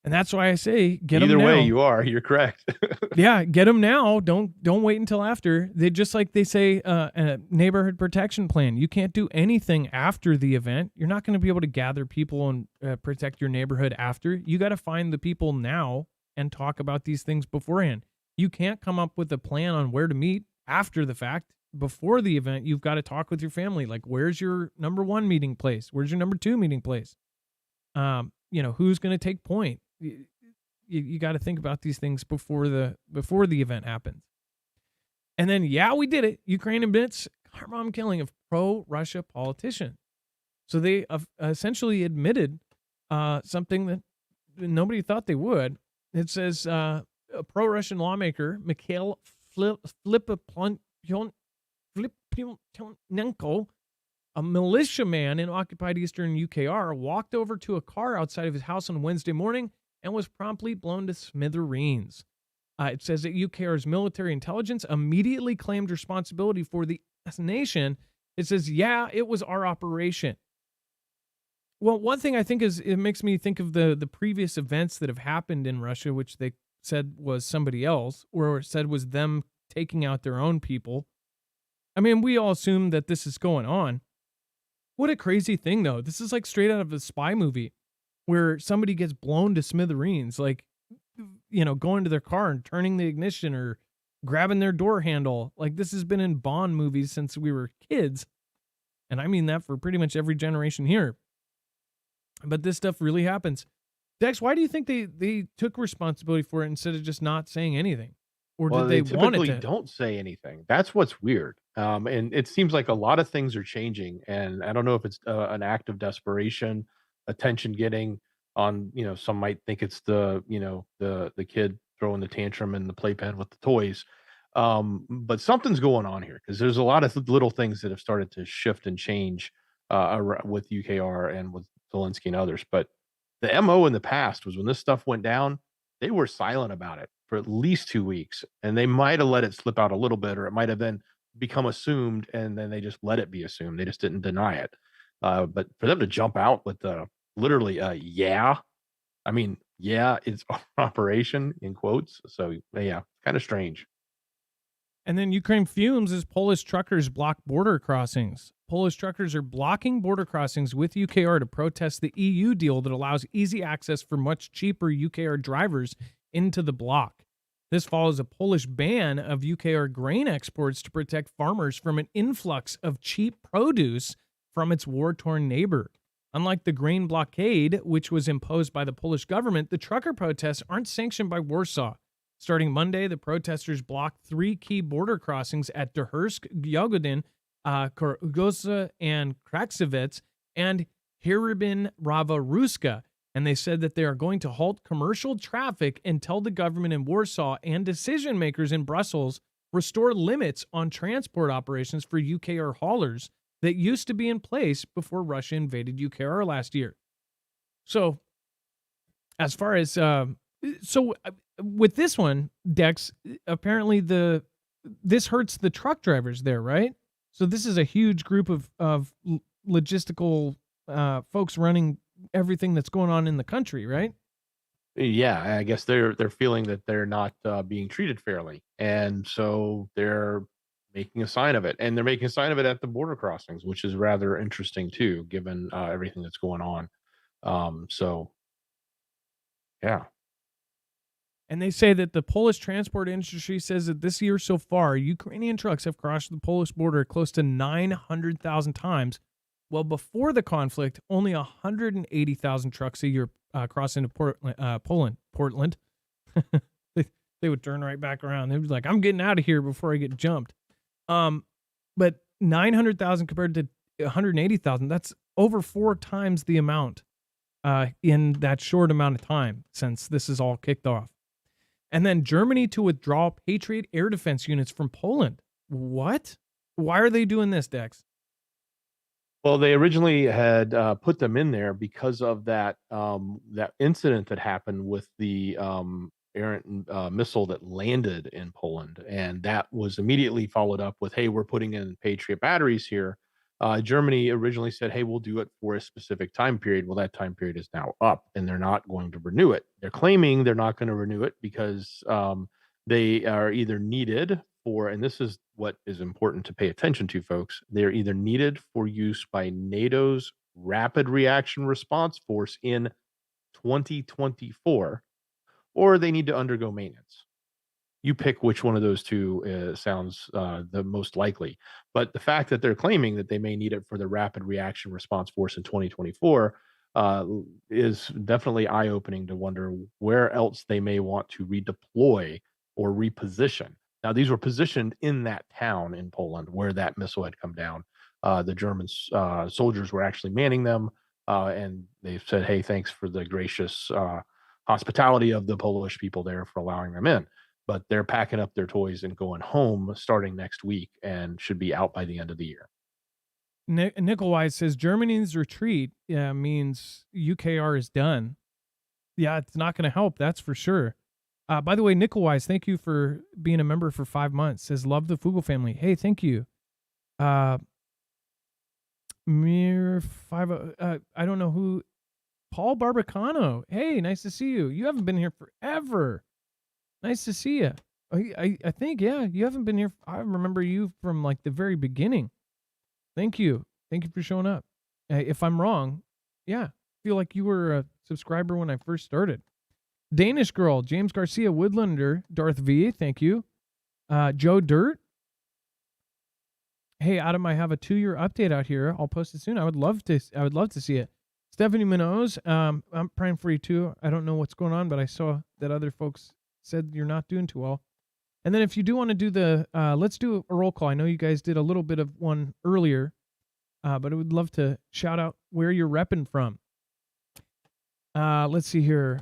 And that's why I say get them now. Either way, you're correct. Yeah, get them now. Don't wait until after. They just like they say a neighborhood protection plan. You can't do anything after the event. You're not going to be able to gather people and protect your neighborhood after. You got to find the people now and talk about these things beforehand. You can't come up with a plan on where to meet after the fact. Before the event, you've got to talk with your family. Like, where's your number 1 meeting place? Where's your number 2 meeting place? Who's going to take point? You got to think about these things before the event happens. And then, yeah, we did it. Ukraine admits car bomb killing of pro-Russia politician. So they essentially admitted something that nobody thought they would. It says a pro-Russian lawmaker, Mikhail Fliponenko, a militiaman in occupied eastern UKR, walked over to a car outside of his house on Wednesday morning and was promptly blown to smithereens. It says that UKR's military intelligence immediately claimed responsibility for the assassination. It says, yeah, it was our operation. Well, one thing I think is it makes me think of the previous events that have happened in Russia, which they said was somebody else or said was them taking out their own people. I mean, we all assume that this is going on. What a crazy thing, though. This is like straight out of a spy movie where somebody gets blown to smithereens, like, going to their car and turning the ignition or grabbing their door handle. Like, this has been in Bond movies since we were kids. And I mean that for pretty much every generation here. But this stuff really happens. Dex, why do you think they took responsibility for it instead of just not saying anything? Or Well, did they they want it typically to? don't say anything. That's what's weird. And it seems like a lot of things are changing, and I don't know if it's an act of desperation, attention getting on. Some might think it's the kid throwing the tantrum in the playpen with the toys. But something's going on here because there's a lot of little things that have started to shift and change with UKR and with Zelensky and others. But the MO in the past was when this stuff went down, they were silent about it for at least 2 weeks, and they might have let it slip out a little bit, or it might have then become assumed, and then they just let it be assumed. They just didn't deny it. But for them to jump out with literally, yeah, I mean, yeah, it's operation in quotes. So yeah, kind of strange. And then Ukraine fumes as Polish truckers block border crossings. Polish truckers are blocking border crossings with UKR to protest the EU deal that allows easy access for much cheaper UKR drivers into the bloc. This follows a Polish ban of UKR grain exports to protect farmers from an influx of cheap produce from its war-torn neighbor. Unlike the grain blockade, which was imposed by the Polish government, the trucker protests aren't sanctioned by Warsaw. Starting Monday, the protesters blocked 3 key border crossings at Dyrhursk, Yagodin, Goza, and Kraksevets, and Hiribin Rava Ruska. And they said that they are going to halt commercial traffic until the government in Warsaw and decision makers in Brussels restore limits on transport operations for UKR haulers that used to be in place before Russia invaded UKR last year. So, as far as with this one, Dex, apparently this hurts the truck drivers there, right? So this is a huge group of logistical folks running everything that's going on in the country, right? Yeah, I guess they're feeling that they're not being treated fairly, and so they're making a sign of it, and they're making a sign of it at the border crossings, which is rather interesting too, given everything that's going on. So yeah. And they say that the Polish transport industry says that this year so far, Ukrainian trucks have crossed the Polish border close to 900,000 times. Well, before the conflict, only 180,000 trucks a year cross into Portland. they would turn right back around. They'd be like, I'm getting out of here before I get jumped. But 900,000 compared to 180,000, that's over 4 times the amount in that short amount of time since this is all kicked off. And then Germany to withdraw Patriot air defense units from Poland. What? Why are they doing this, Dex? Well, they originally had put them in there because of that incident that happened with the errant missile that landed in Poland, and that was immediately followed up with, "Hey, we're putting in Patriot batteries here." Germany originally said, "Hey, we'll do it for a specific time period." Well, that time period is now up, and they're not going to renew it. They're claiming they're not going to renew it because they are either needed for, and this is what is important to pay attention to, folks. They're either needed for use by NATO's Rapid Reaction Response Force in 2024, or they need to undergo maintenance. You pick which one of those two sounds the most likely. But the fact that they're claiming that they may need it for the Rapid Reaction Response Force in 2024 is definitely eye-opening to wonder where else they may want to redeploy or reposition. Now, these were positioned in that town in Poland where that missile had come down. The German soldiers were actually manning them, and they said, "Hey, thanks for the gracious hospitality of the Polish people there for allowing them in." But they're packing up their toys and going home starting next week and should be out by the end of the year. Nickelwise says Germany's retreat means UKR is done. Yeah, it's not going to help, that's for sure. By the way, Nickelwise, thank you for being a member for 5 months. Says, love the Fugel family. Hey, thank you. Mir 5, I don't know who. Paul Barbacano. Hey, nice to see you. You haven't been here forever. Nice to see you. I think, yeah, you haven't been here. I remember you from like the very beginning. Thank you. Thank you for showing up. If I'm wrong, yeah, I feel like you were a subscriber when I first started. Danish girl, James Garcia Woodlander, Darth V, thank you. Joe Dirt. Hey, Adam, I have a 2-year update out here. I'll post it soon. I would love to see it. Stephanie Minoz, I'm praying for you too. I don't know what's going on, but I saw that other folks said you're not doing too well. And then if you do want to do the, let's do a roll call. I know you guys did a little bit of one earlier, but I would love to shout out where you're repping from. Let's see here.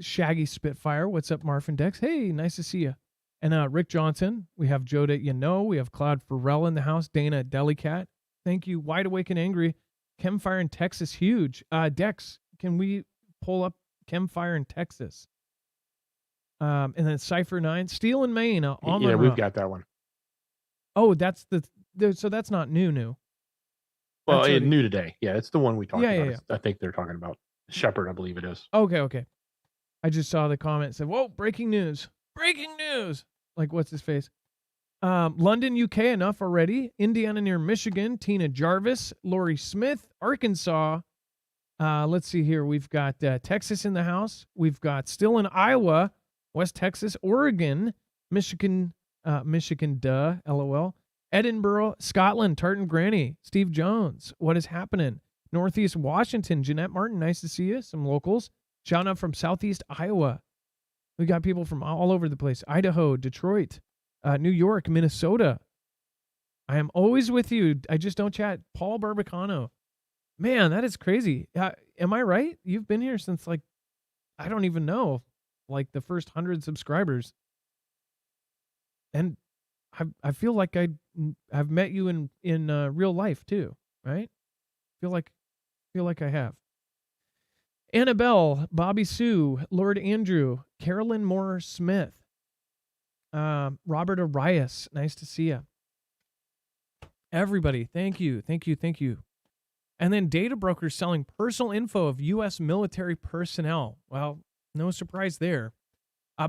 Shaggy Spitfire, what's up, Marf and Dex? Hey, nice to see you. And Rick Johnson, we have Joe that we have Cloud Farrell in the house, Dana Delicat. Thank you, Wide Awake and Angry. Chemfire in Texas, huge. Dex, can we pull up Chemfire in Texas? And then Cypher 9, Steel in Maine. Yeah, we've got that one. Oh, that's so that's not new. Well, it's new today. Yeah, it's the one we talked about. Yeah. I think they're talking about Shepherd, I believe it is. Okay. I just saw the comment said, "Whoa, breaking news! Breaking news!" Like, what's his face? London, UK, enough already. Indiana near Michigan. Tina Jarvis, Lori Smith, Arkansas. Let's see here. We've got Texas in the house. We've got still in Iowa, West Texas, Oregon, Michigan, LOL. Edinburgh, Scotland, Tartan Granny, Steve Jones. What is happening? Northeast Washington, Jeanette Martin. Nice to see you. Some locals. Shout out from Southeast Iowa. We got people from all over the place. Idaho, Detroit, New York, Minnesota. I am always with you. I just don't chat. Paul Barbacano. Man, that is crazy. Am I right? You've been here since I don't even know, the first 100 subscribers. And I feel like I've met you in real life too, right? Feel like I have. Annabelle, Bobby Sue, Lord Andrew, Carolyn Moore Smith, Robert Arias, nice to see you. Everybody, thank you. And then data brokers selling personal info of U.S. military personnel. Well, no surprise there.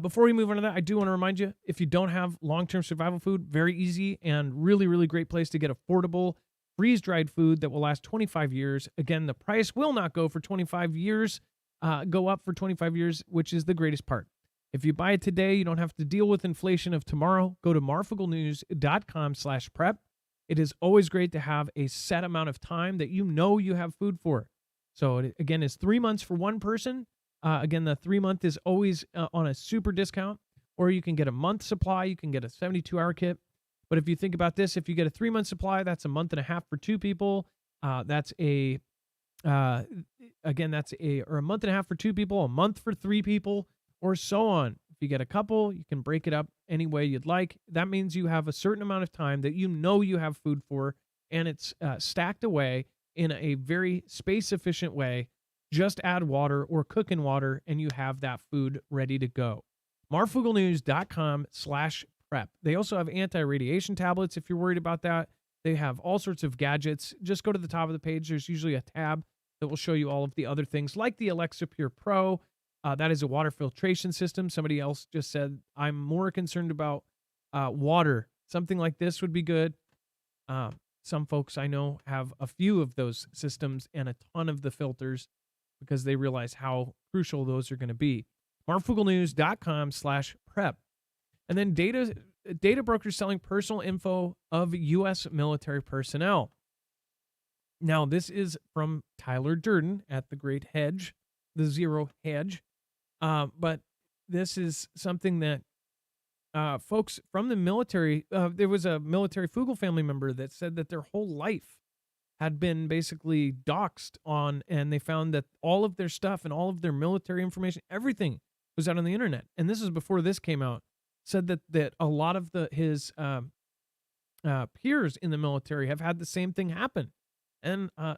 Before we move on to that, I do want to remind you, if you don't have long-term survival food, very easy and really, really great place to get affordable freeze-dried food that will last 25 years. Again, the price will not go up for 25 years, which is the greatest part. If you buy it today, you don't have to deal with inflation of tomorrow. Go to marfugglenews.com/prep. It is always great to have a set amount of time that you have food for. So it, again, is 3 months for one person. Again, the 3-month is always on a super discount, or you can get a month supply. You can get a 72-hour kit. But if you think about this, if you get a 3-month supply, that's a month and a half for 2 people. That's a month and a half for 2 people, a month for 3 people, or so on. If you get a couple, you can break it up any way you'd like. That means you have a certain amount of time that you have food for, and it's stacked away in a very space-efficient way. Just add water or cook in water, and you have that food ready to go. marfugglenews.com/prep. They also have anti-radiation tablets if you're worried about that. They have all sorts of gadgets. Just go to the top of the page. There's usually a tab that will show you all of the other things, like the Alexa Pure Pro. That is a water filtration system. Somebody else just said, I'm more concerned about water. Something like this would be good. Some folks I know have a few of those systems and a ton of the filters because they realize how crucial those are going to be. marfugglenews.com/prep. And then data brokers selling personal info of U.S. military personnel. Now, this is from Tyler Durden at the Great Hedge, the Zero Hedge. But this is something that folks from the military, there was a military Fugel family member that said that their whole life had been basically doxxed on, and they found that all of their stuff and all of their military information, everything was out on the internet. And this is before this came out. Said that a lot of his peers in the military have had the same thing happen. And I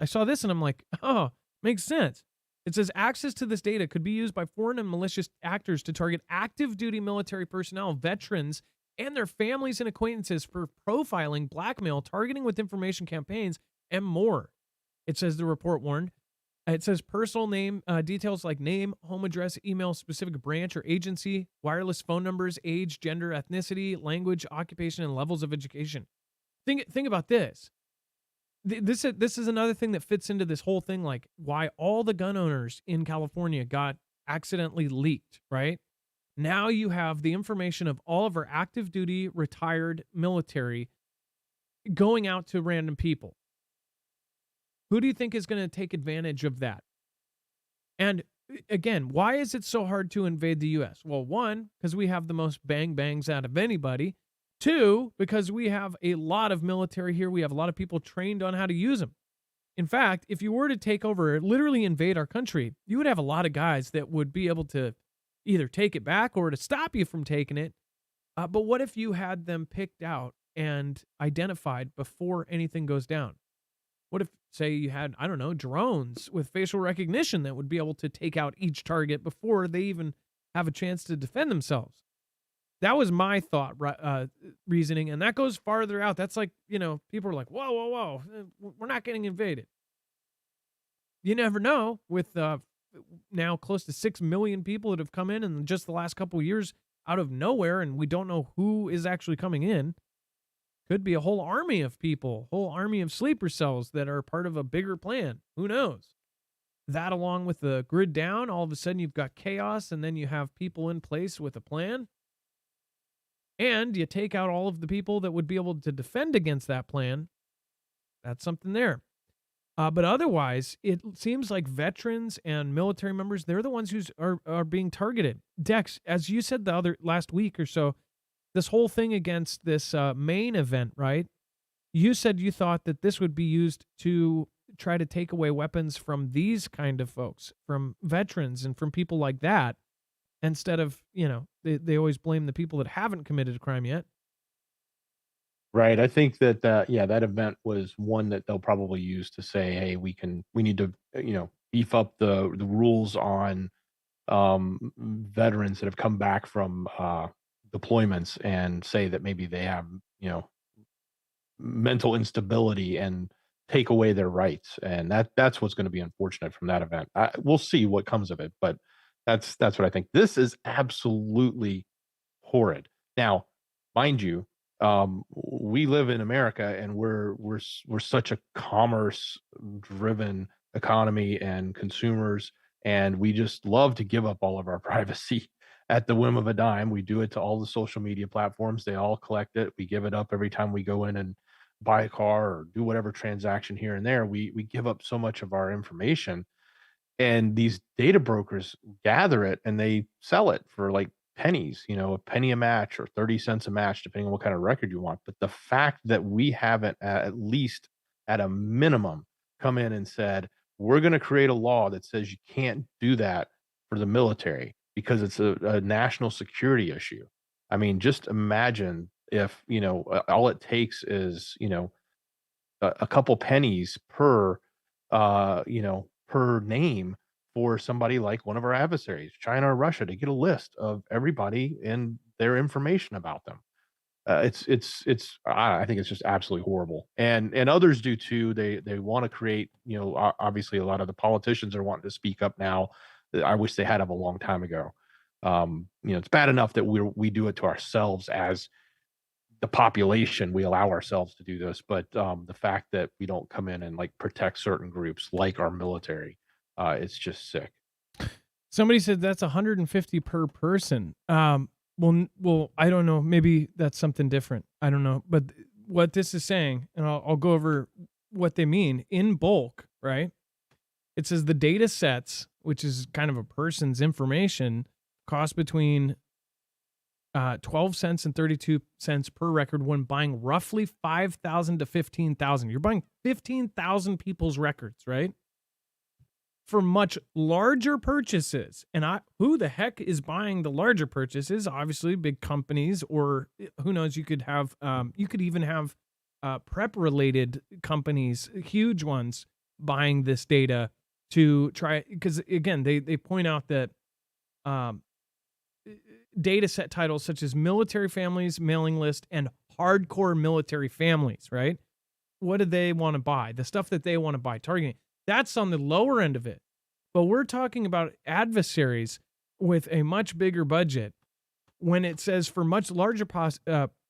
saw this and I'm like, oh, makes sense. It says access to this data could be used by foreign and malicious actors to target active duty military personnel, veterans, and their families and acquaintances for profiling, blackmail, targeting with information campaigns, and more. It says the report warned. It says personal name, details like name, home address, email, specific branch or agency, wireless phone numbers, age, gender, ethnicity, language, occupation, and levels of education. Think about this. This is another thing that fits into this whole thing, like why all the gun owners in California got accidentally leaked, right? Now you have the information of all of our active duty retired military going out to random people. Who do you think is going to take advantage of that? And again, why is it so hard to invade the US? Well, one, because we have the most bang bangs out of anybody. Two, because we have a lot of military here. We have a lot of people trained on how to use them. In fact, if you were to take over, literally invade our country, you would have a lot of guys that would be able to either take it back or to stop you from taking it. But what if you had them picked out and identified before anything goes down? What if, say, you had, I don't know, drones with facial recognition that would be able to take out each target before they even have a chance to defend themselves? That was my thought, reasoning, and that goes farther out. That's like, people are like, whoa, whoa, whoa, we're not getting invaded. You never know with now close to 6 million people that have come in just the last couple of years out of nowhere, and we don't know who is actually coming in. Could be a whole army of people, whole army of sleeper cells that are part of a bigger plan. Who knows? That along with the grid down, all of a sudden you've got chaos, and then you have people in place with a plan. And you take out all of the people that would be able to defend against that plan. That's something there. But otherwise, it seems like veterans and military members, they're the ones who are being targeted. Dex, as you said last week or so, this whole thing against this main event, right? You said you thought that this would be used to try to take away weapons from these kind of folks, from veterans and from people like that, instead of, they always blame the people that haven't committed a crime yet. Right. I think that that event was one that they'll probably use to say, hey, we need to beef up the rules on veterans that have come back from deployments, and say that maybe they have mental instability and take away their rights, and that's what's going to be unfortunate from that event. We'll see what comes of it, but that's what I think. This is absolutely horrid. Now, mind you, we live in America, and we're such a commerce driven economy and consumers, and we just love to give up all of our privacy at the whim of a dime. We do it to all the social media platforms. They all collect it. We give it up every time we go in and buy a car or do whatever transaction here and there. We give up so much of our information, and these data brokers gather it and they sell it for like pennies, a penny a match or 30 cents a match, depending on what kind of record you want. But the fact that we haven't, at least at a minimum, come in and said, we're going to create a law that says you can't do that for the military because it's a national security issue. I mean, just imagine if, all it takes is, a couple pennies per, per name for somebody like one of our adversaries, China or Russia, to get a list of everybody and their information about them. I think it's just absolutely horrible, and others do too. They want to create, obviously a lot of the politicians are wanting to speak up now. I wish they had of a long time ago. It's bad enough that we do it to ourselves as the population. We allow ourselves to do this, but the fact that we don't come in and like protect certain groups like our military, it's just sick. Somebody said that's 150 per person. Well, I don't know. Maybe that's something different. I don't know. But what this is saying, and I'll go over what they mean in bulk, right? It says the data sets, which is kind of a person's information, cost between 12 cents and 32 cents per record when buying roughly 5,000 to 15,000. You're buying 15,000 people's records, right? For much larger purchases. And who the heck is buying the larger purchases? Obviously big companies, or who knows, you could even have prep related companies, huge ones, buying this data to try, because again, they point out that data set titles such as military families, mailing list, and hardcore military families, right? What do they want to buy? The stuff that they want to buy, targeting. That's on the lower end of it. But we're talking about adversaries with a much bigger budget. When it says for much larger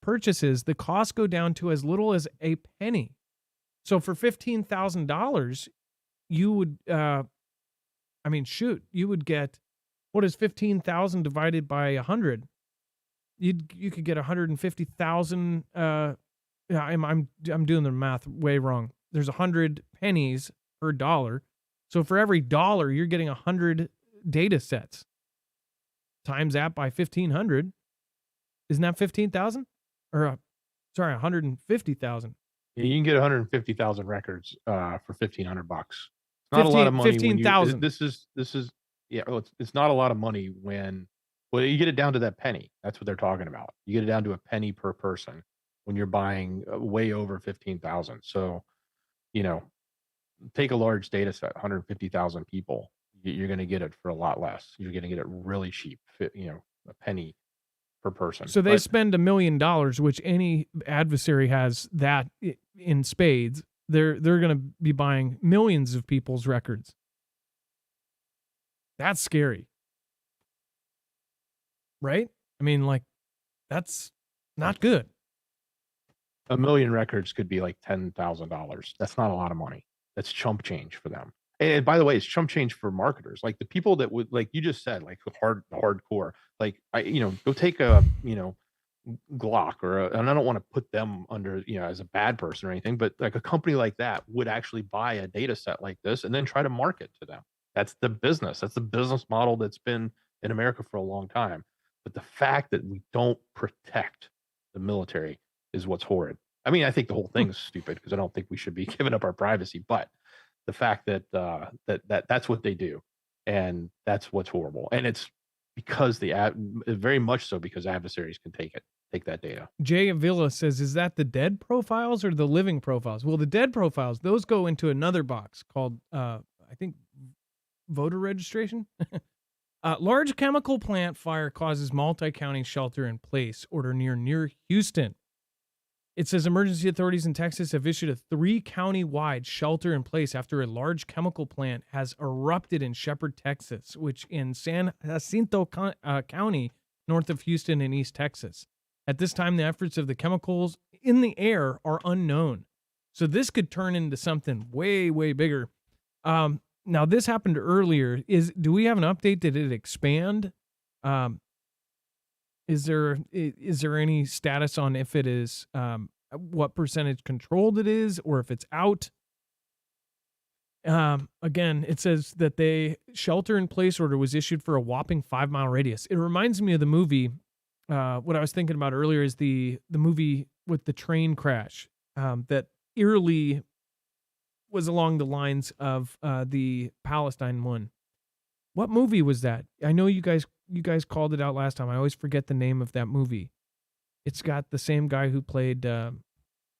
purchases, the costs go down to as little as a penny. So for $15,000, you would, you would get What is 15,000 divided by 100? You could get 150,000. Yeah, I'm doing the math way wrong. There's 100 pennies per dollar, so for every dollar you're getting 100 data sets. Times that by 1,500, isn't that 15,000? Or sorry, 150,000. Yeah, you can get 150,000 records for $1,500. It's not a lot of money when you. 15,000. This is yeah. Well, it's not a lot of money when. Well, you get it down to that penny. That's what they're talking about. You get it down to a penny per person when you're buying way over 15,000. So, you know, take a large data set, 150,000 people. You're going to get it for a lot less. You're going to get it really cheap. A penny per person. So they spend $1 million, which any adversary has that in spades. They're going to be buying millions of people's records. That's scary. Right? I mean, like, that's not good. 1 million records could be like $10,000. That's not a lot of money. That's chump change for them. And by the way, it's chump change for marketers. Like the people that would, like you just said, like hardcore. Like go take a Glock and I don't want to put them under as a bad person or anything, but like a company like that would actually buy a data set like this and then try to market to them. That's the business. That's the business model that's been in America for a long time. But the fact that we don't protect the military is what's horrid. I mean, I think the whole thing is stupid because I don't think we should be giving up our privacy. But the fact that that's what they do, and that's what's horrible, and it's because very much so because adversaries can take that data. Jay Avila says, "Is that the dead profiles or the living profiles?" Well, the dead profiles, those go into another box called, I think, voter registration. Large chemical plant fire causes multi-county shelter in place order near Houston. It says emergency authorities in Texas have issued a 3-county-wide shelter in place after a large chemical plant has erupted in Shepherd, Texas, which in San Jacinto County, north of Houston in East Texas. At this time, the efforts of the chemicals in the air are unknown. So this could turn into something way, way bigger. Now, this happened earlier. Do we have an update? Did it expand? Is there any status on if it is what percentage controlled it is, or if it's out? Again, it says that the shelter in place order was issued for a whopping 5-mile radius. It reminds me of the movie. What I was thinking about earlier is the movie with the train crash that eerily was along the lines of the Palestine one. What movie was that? I know you guys called it out last time. I always forget the name of that movie. It's got the same guy who played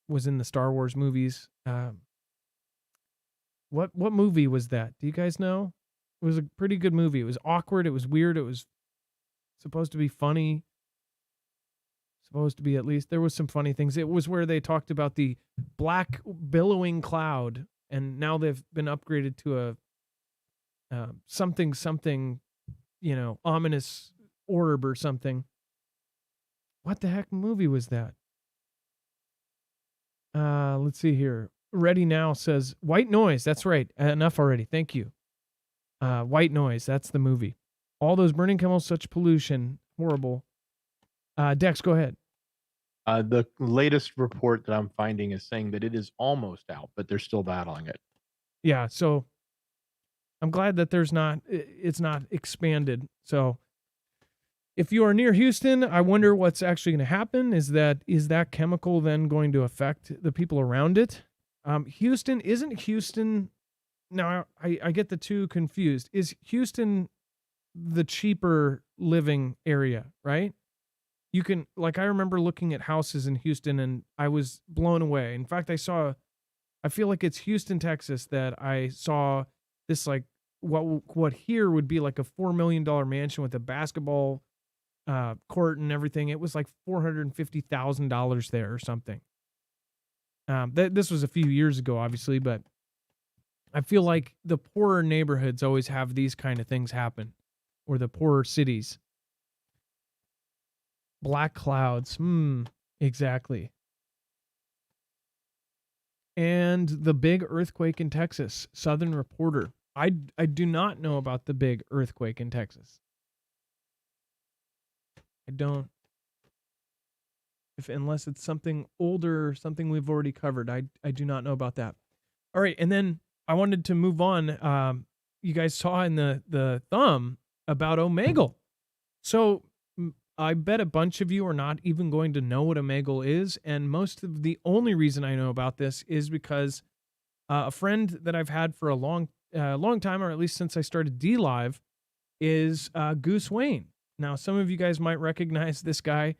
was in the Star Wars movies. What movie was that? Do you guys know? It was a pretty good movie. It was awkward. It was weird. It was supposed to be funny. Supposed to be, at least. There was some funny things. It was where they talked about the black billowing cloud, and now they've been upgraded to a something, ominous orb or something. What the heck movie was that? Let's see here. Ready Now says White Noise. That's right. Enough already. Thank you. White Noise. That's the movie. All those burning chemicals, such pollution. Horrible. Dex, go ahead. The latest report that I'm finding is saying that it is almost out, but they're still battling it. Yeah, so I'm glad that it's not expanded. So if you are near Houston, I wonder what's actually going to happen. Is that chemical then going to affect the people around it? Isn't Houston, now I get the two confused. Is Houston the cheaper living area, right? You can, like, I remember looking at houses in Houston and I was blown away. In fact, I feel like it's Houston, Texas, that I saw this, like, what here would be like a $4 million mansion with a basketball court and everything. It was like $450,000 there or something. This was a few years ago, obviously, but I feel like the poorer neighborhoods always have these kind of things happen, or the poorer cities. Black clouds. Exactly. And the big earthquake in Texas. Southern Reporter. I do not know about the big earthquake in Texas. I don't, unless it's something older or something we've already covered. I do not know about that. All right, and then I wanted to move on. You guys saw in the thumb about Omegle. So I bet a bunch of you are not even going to know what Omegle is, and most of the only reason I know about this is because a friend that I've had for a long time, or at least since I started D Live, is Goose Wayne. Now, some of you guys might recognize this guy.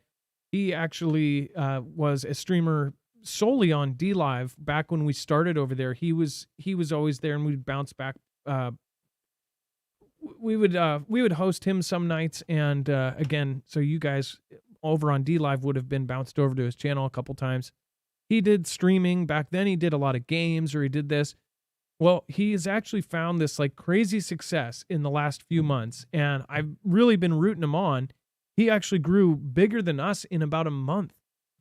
He actually was a streamer solely on D Live back when we started over there. He was always there, and we'd bounce back. We would host him some nights, and again, so you guys over on D Live would have been bounced over to his channel a couple times. He did streaming back then. He did a lot of games, or he did this. Well, he has actually found this like crazy success in the last few months, and I've really been rooting him on. He actually grew bigger than us in about a month,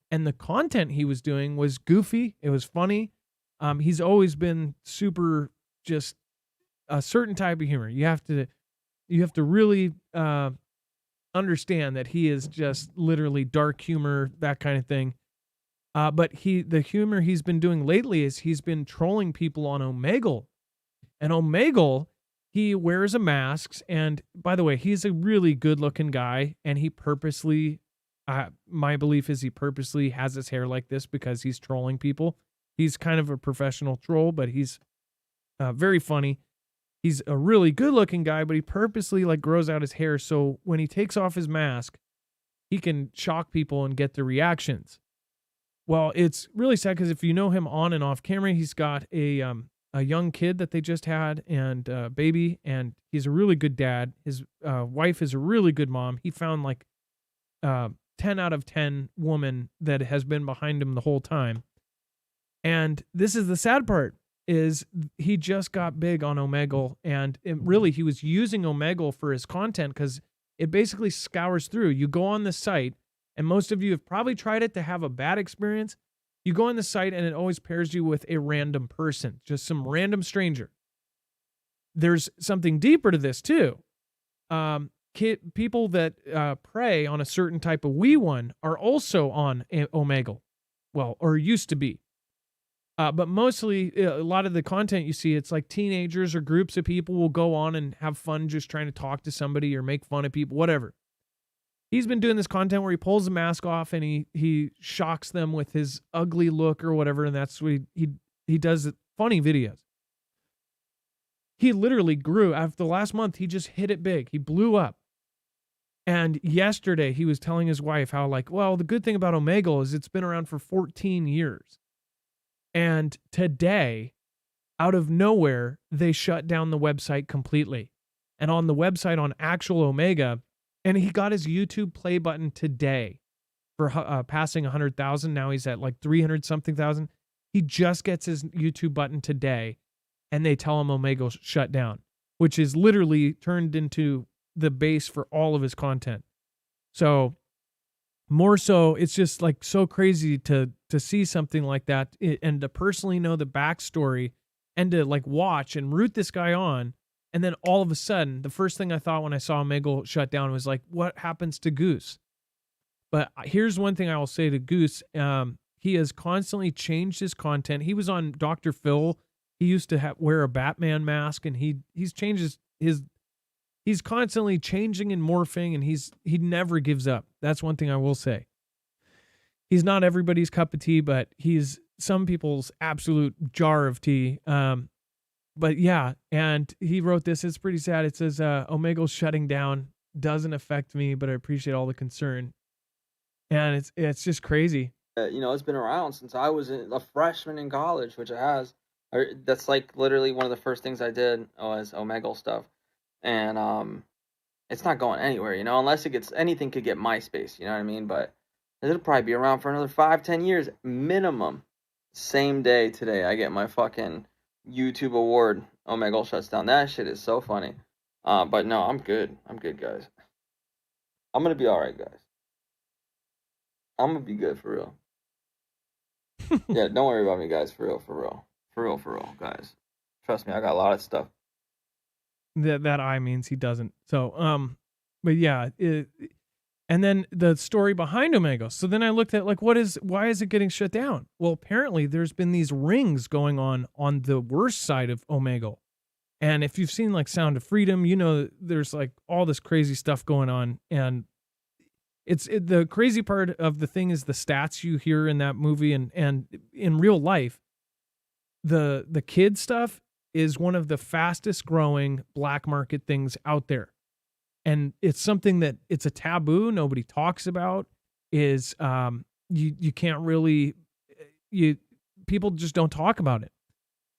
and the content he was doing was goofy. It was funny. He's always been super, just a certain type of humor. You have to really understand that he is just literally dark humor, that kind of thing. But the humor he's been doing lately is he's been trolling people on Omegle. And Omegle, he wears a mask. And by the way, he's a really good looking guy. And he purposely, my belief is he purposely has his hair like this because he's trolling people. He's kind of a professional troll, but he's very funny. He's a really good looking guy, but he purposely like grows out his hair. So when he takes off his mask, he can shock people and get the reactions. Well, it's really sad because if you know him on and off camera, he's got a young kid that they just had and a baby, and he's a really good dad. His wife is a really good mom. He found like 10 out of 10 woman that has been behind him the whole time. And this is the sad part, is he just got big on Omegle, and he was using Omegle for his content because it basically scours through. You go on the site, and most of you have probably tried it to have a bad experience. You go on the site and it always pairs you with a random person, just some random stranger. There's something deeper to this too. People that prey on a certain type of wee one are also on Omegle. Well, or used to be. But mostly a lot of the content you see, it's like teenagers or groups of people will go on and have fun just trying to talk to somebody or make fun of people, whatever. He's been doing this content where he pulls the mask off and he shocks them with his ugly look or whatever, and that's what he does funny videos. He literally grew. After the last month, he just hit it big. He blew up. And yesterday, he was telling his wife how, like, well, the good thing about Omegle is it's been around for 14 years. And today, out of nowhere, they shut down the website completely. And on the website, on actual Omega, and he got his YouTube play button today for passing 100,000. Now he's at like 300 something thousand. He just gets his YouTube button today, and they tell him Omegle shut down, which is literally turned into the base for all of his content. So more so, it's just like so crazy to see something like that and to personally know the backstory and to like watch and root this guy on. And then all of a sudden, the first thing I thought when I saw Omegle shut down was like, what happens to Goose? But here's one thing I will say to Goose. He has constantly changed his content. He was on Dr. Phil. He used to wear a Batman mask, and he's changed he's constantly changing and morphing, and he never gives up. That's one thing I will say. He's not everybody's cup of tea, but he's some people's absolute jar of tea. But yeah, and he wrote this. It's pretty sad. It says, Omegle's shutting down doesn't affect me, but I appreciate all the concern. And it's just crazy. It's been around since I was a freshman in college, which it has. That's like literally one of the first things I did was Omegle stuff. And it's not going anywhere, unless anything could get MySpace, you know what I mean? But it'll probably be around for another 5-10 years minimum. Same day today, I get my fucking YouTube award. Omegle shuts down. That shit is so funny. But no, I'm good. I'm good, guys. I'm gonna be all right, guys. I'm gonna be good for real. Yeah, don't worry about me, guys. For real, guys. Trust me, I got a lot of stuff. That I means he doesn't. So, but yeah, And then the story behind Omegle. So then I looked at like, why is it getting shut down? Well, apparently there's been these rings going on the worst side of Omegle. And if you've seen like Sound of Freedom, you know, there's like all this crazy stuff going on. And the crazy part of the thing is the stats you hear in that movie and in real life, the kid stuff is one of the fastest growing black market things out there. And it's something that it's a taboo. Nobody talks about is, you can't really, people just don't talk about it,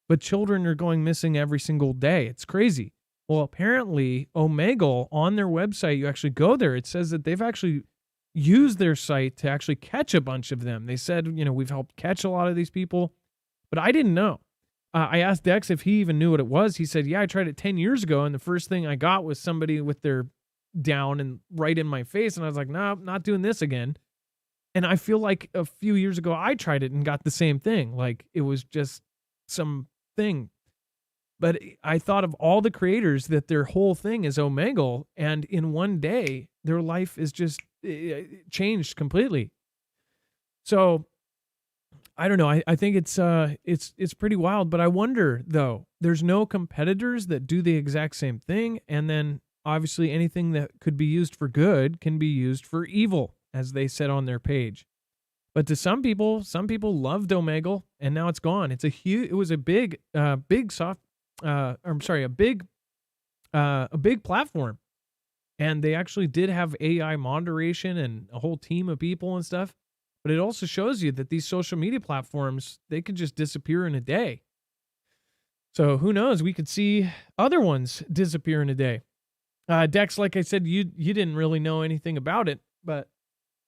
but children are going missing every single day. It's crazy. Well, apparently Omegle on their website, you actually go there. It says that they've actually used their site to actually catch a bunch of them. They said, you know, we've helped catch a lot of these people, but I didn't know. I asked Dex if he even knew what it was. He said, yeah, I tried it 10 years ago. And the first thing I got was somebody with their down and right in my face. And I was like, no, not doing this again. And I feel like a few years ago, I tried it and got the same thing. Like it was just some thing. But I thought of all the creators that their whole thing is Omegle. And in one day, their life is just changed completely. So I don't know. I think it's pretty wild, but I wonder though, there's no competitors that do the exact same thing. And then obviously anything that could be used for good can be used for evil, as they said on their page. But to some people loved Omegle and now it's gone. It was a big platform. And they actually did have AI moderation and a whole team of people and stuff. But it also shows you that these social media platforms, they could just disappear in a day. So who knows? We could see other ones disappear in a day. Dex, like I said, you didn't really know anything about it, but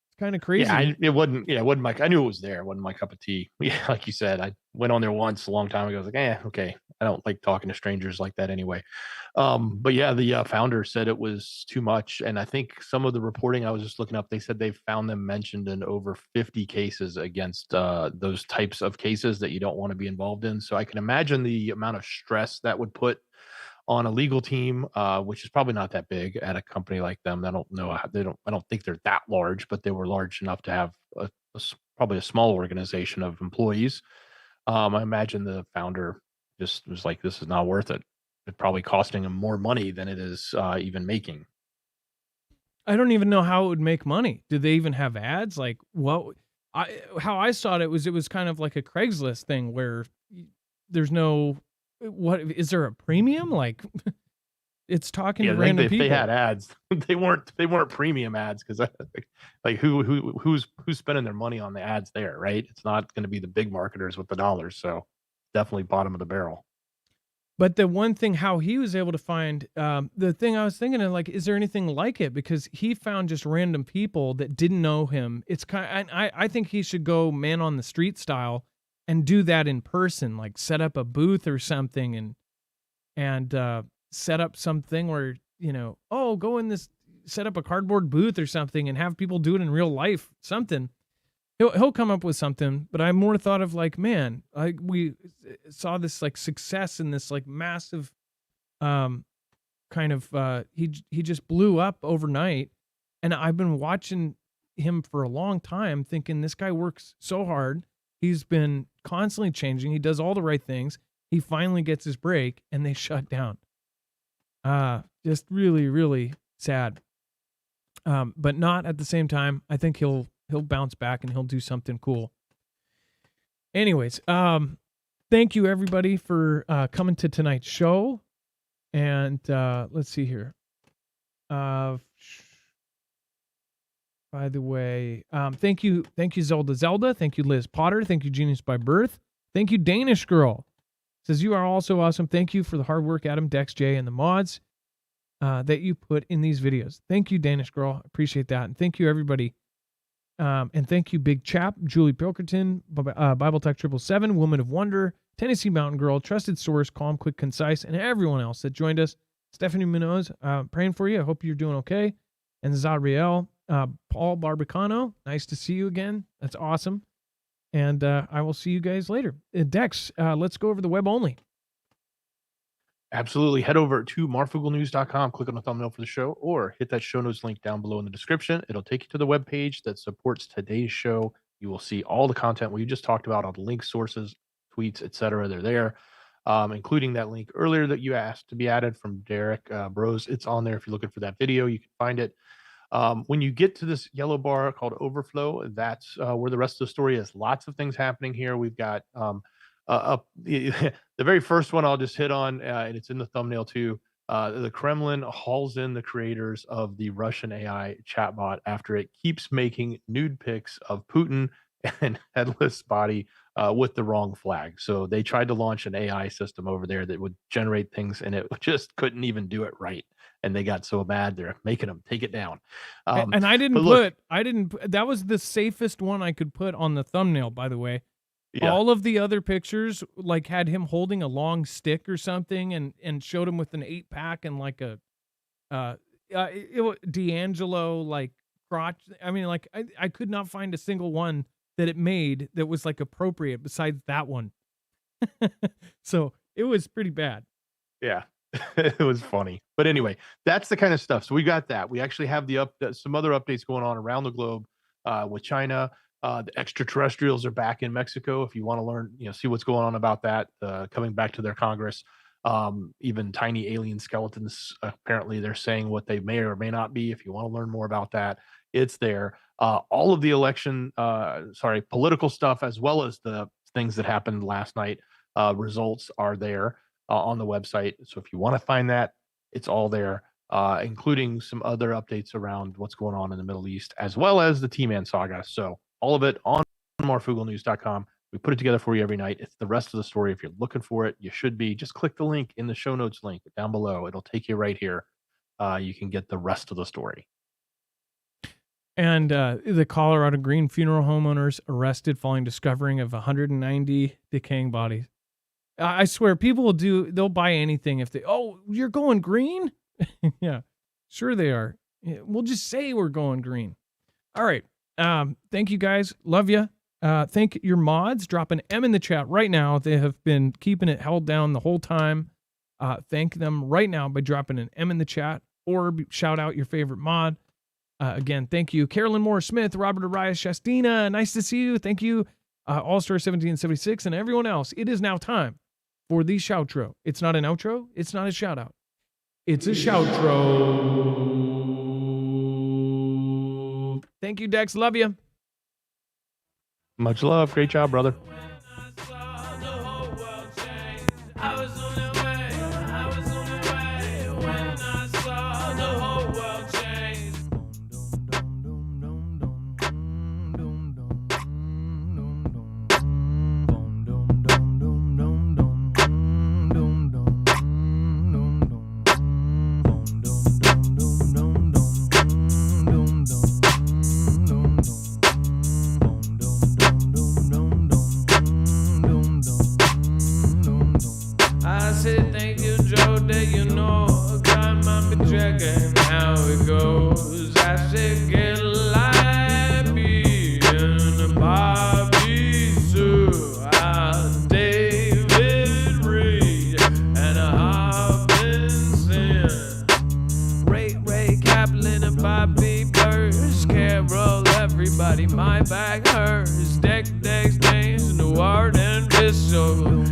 it's kind of crazy. Yeah, it wasn't my. I knew it was there. It wasn't my cup of tea. Yeah, like you said, I went on there once a long time ago. I was like, okay. I don't like talking to strangers like that anyway. But yeah, the founder said it was too much, and I think some of the reporting I was just looking up, they said they found them mentioned in over 50 cases against those types of cases that you don't want to be involved in. So I can imagine the amount of stress that would put on a legal team, which is probably not that big at a company like them. I don't know. I don't think they're that large, but they were large enough to have probably a small organization of employees. I imagine the founder just was like, this is not worth it. It's probably costing him more money than it is even making. I don't even know how it would make money. Do they even have ads? Like how I saw it was kind of like a Craigslist thing where there's no, what is there a premium? Like it's talking to random people. If they had ads, they weren't premium ads because like who's spending their money on the ads there, right? It's not going to be the big marketers with the dollars. So definitely bottom of the barrel. But the one thing, how he was able to find, the thing I was thinking of, like, is there anything like it? Because he found just random people that didn't know him. It's kind of, I think he should go man on the street style and do that in person, like set up a booth or something and set up something where, you know, go in this, set up a cardboard booth or something and have people do it in real life, something. He'll come up with something, but I more thought of like, man, like we saw this like success in this like massive, kind of, he just blew up overnight, and I've been watching him for a long time, thinking this guy works so hard. He's been constantly changing. He does all the right things. He finally gets his break, and they shut down. Just really, really sad. But not at the same time. I think he'll bounce back and he'll do something cool. Anyways, thank you everybody for coming to tonight's show. And let's see here. By the way, thank you Zelda. Thank you Liz Potter. Thank you Genius by Birth. Thank you Danish Girl. Says you are also awesome. Thank you for the hard work, Adam, Dex, Jay, and the mods that you put in these videos. Thank you, Danish Girl. Appreciate that. And thank you, everybody. And thank you, Big Chap, Julie Pilkerton, Bible Tech 777, Woman of Wonder, Tennessee Mountain Girl, Trusted Source, Calm, Quick, Concise, and everyone else that joined us. Stephanie Munoz, praying for you. I hope you're doing okay. And Zariel, Paul Barbacano, nice to see you again. That's awesome. And I will see you guys later. Dex, let's go over the web only. Absolutely. Head over to marfooglenews.com, click on the thumbnail for the show, or hit that show notes link down below in the description. It'll take you to the webpage that supports today's show. You will see all the content we just talked about, all the links, sources, tweets, etc. They're there, including that link earlier that you asked to be added from Derek Bros. It's on there. If you're looking for that video, you can find it. When you get to this yellow bar called overflow, that's where the rest of the story is. Lots of things happening here. We've got the very first one I'll just hit on, and it's in the thumbnail too. The Kremlin hauls in the creators of the Russian AI chatbot after it keeps making nude pics of Putin and headless body with the wrong flag. So they tried to launch an AI system over there that would generate things, and it just couldn't even do it right. And they got so mad they're making them take it down. And I didn't that was the safest one I could put on the thumbnail, by the way. Yeah. All of the other pictures like had him holding a long stick or something and showed him with an 8-pack and like a D'Angelo like crotch. I mean, like I could not find a single one that it made that was like appropriate besides that one. So it was pretty bad. Yeah. It was funny. But anyway, that's the kind of stuff. So we got that. We actually have some other updates going on around the globe with China. The extraterrestrials are back in Mexico. If you want to learn, see what's going on about that, coming back to their Congress. Even tiny alien skeletons, apparently they're saying what they may or may not be. If you want to learn more about that, it's there. All of the political stuff, as well as the things that happened last night, results are there on the website. So if you want to find that, it's all there, including some other updates around what's going on in the Middle East, as well as the T-Man saga. So all of it on marfoogle.news.com. We put it together for you every night. It's the rest of the story. If you're looking for it, you should be. Just click the link in the show notes link down below. It'll take you right here. You can get the rest of the story. And the Colorado Green funeral homeowners arrested following discovering of 190 decaying bodies. I swear, people they'll buy anything if you're going green? Yeah, sure they are. Yeah, we'll just say we're going green. All right. Thank you guys. Love you. Thank your mods. Drop an M in the chat right now. They have been keeping it held down the whole time. Thank them right now by dropping an M in the chat or shout out your favorite mod. Again, thank you. Carolyn Moore Smith, Robert Arias Shastina. Nice to see you. Thank you. All-Star 1776 and everyone else. It is now time for the shoutro. It's not an outro. It's not a shout out. It's a shoutro. Thank you, Dex. Love you. Much love. Great job, brother. My back hurts, deck, dance, the word and whistle.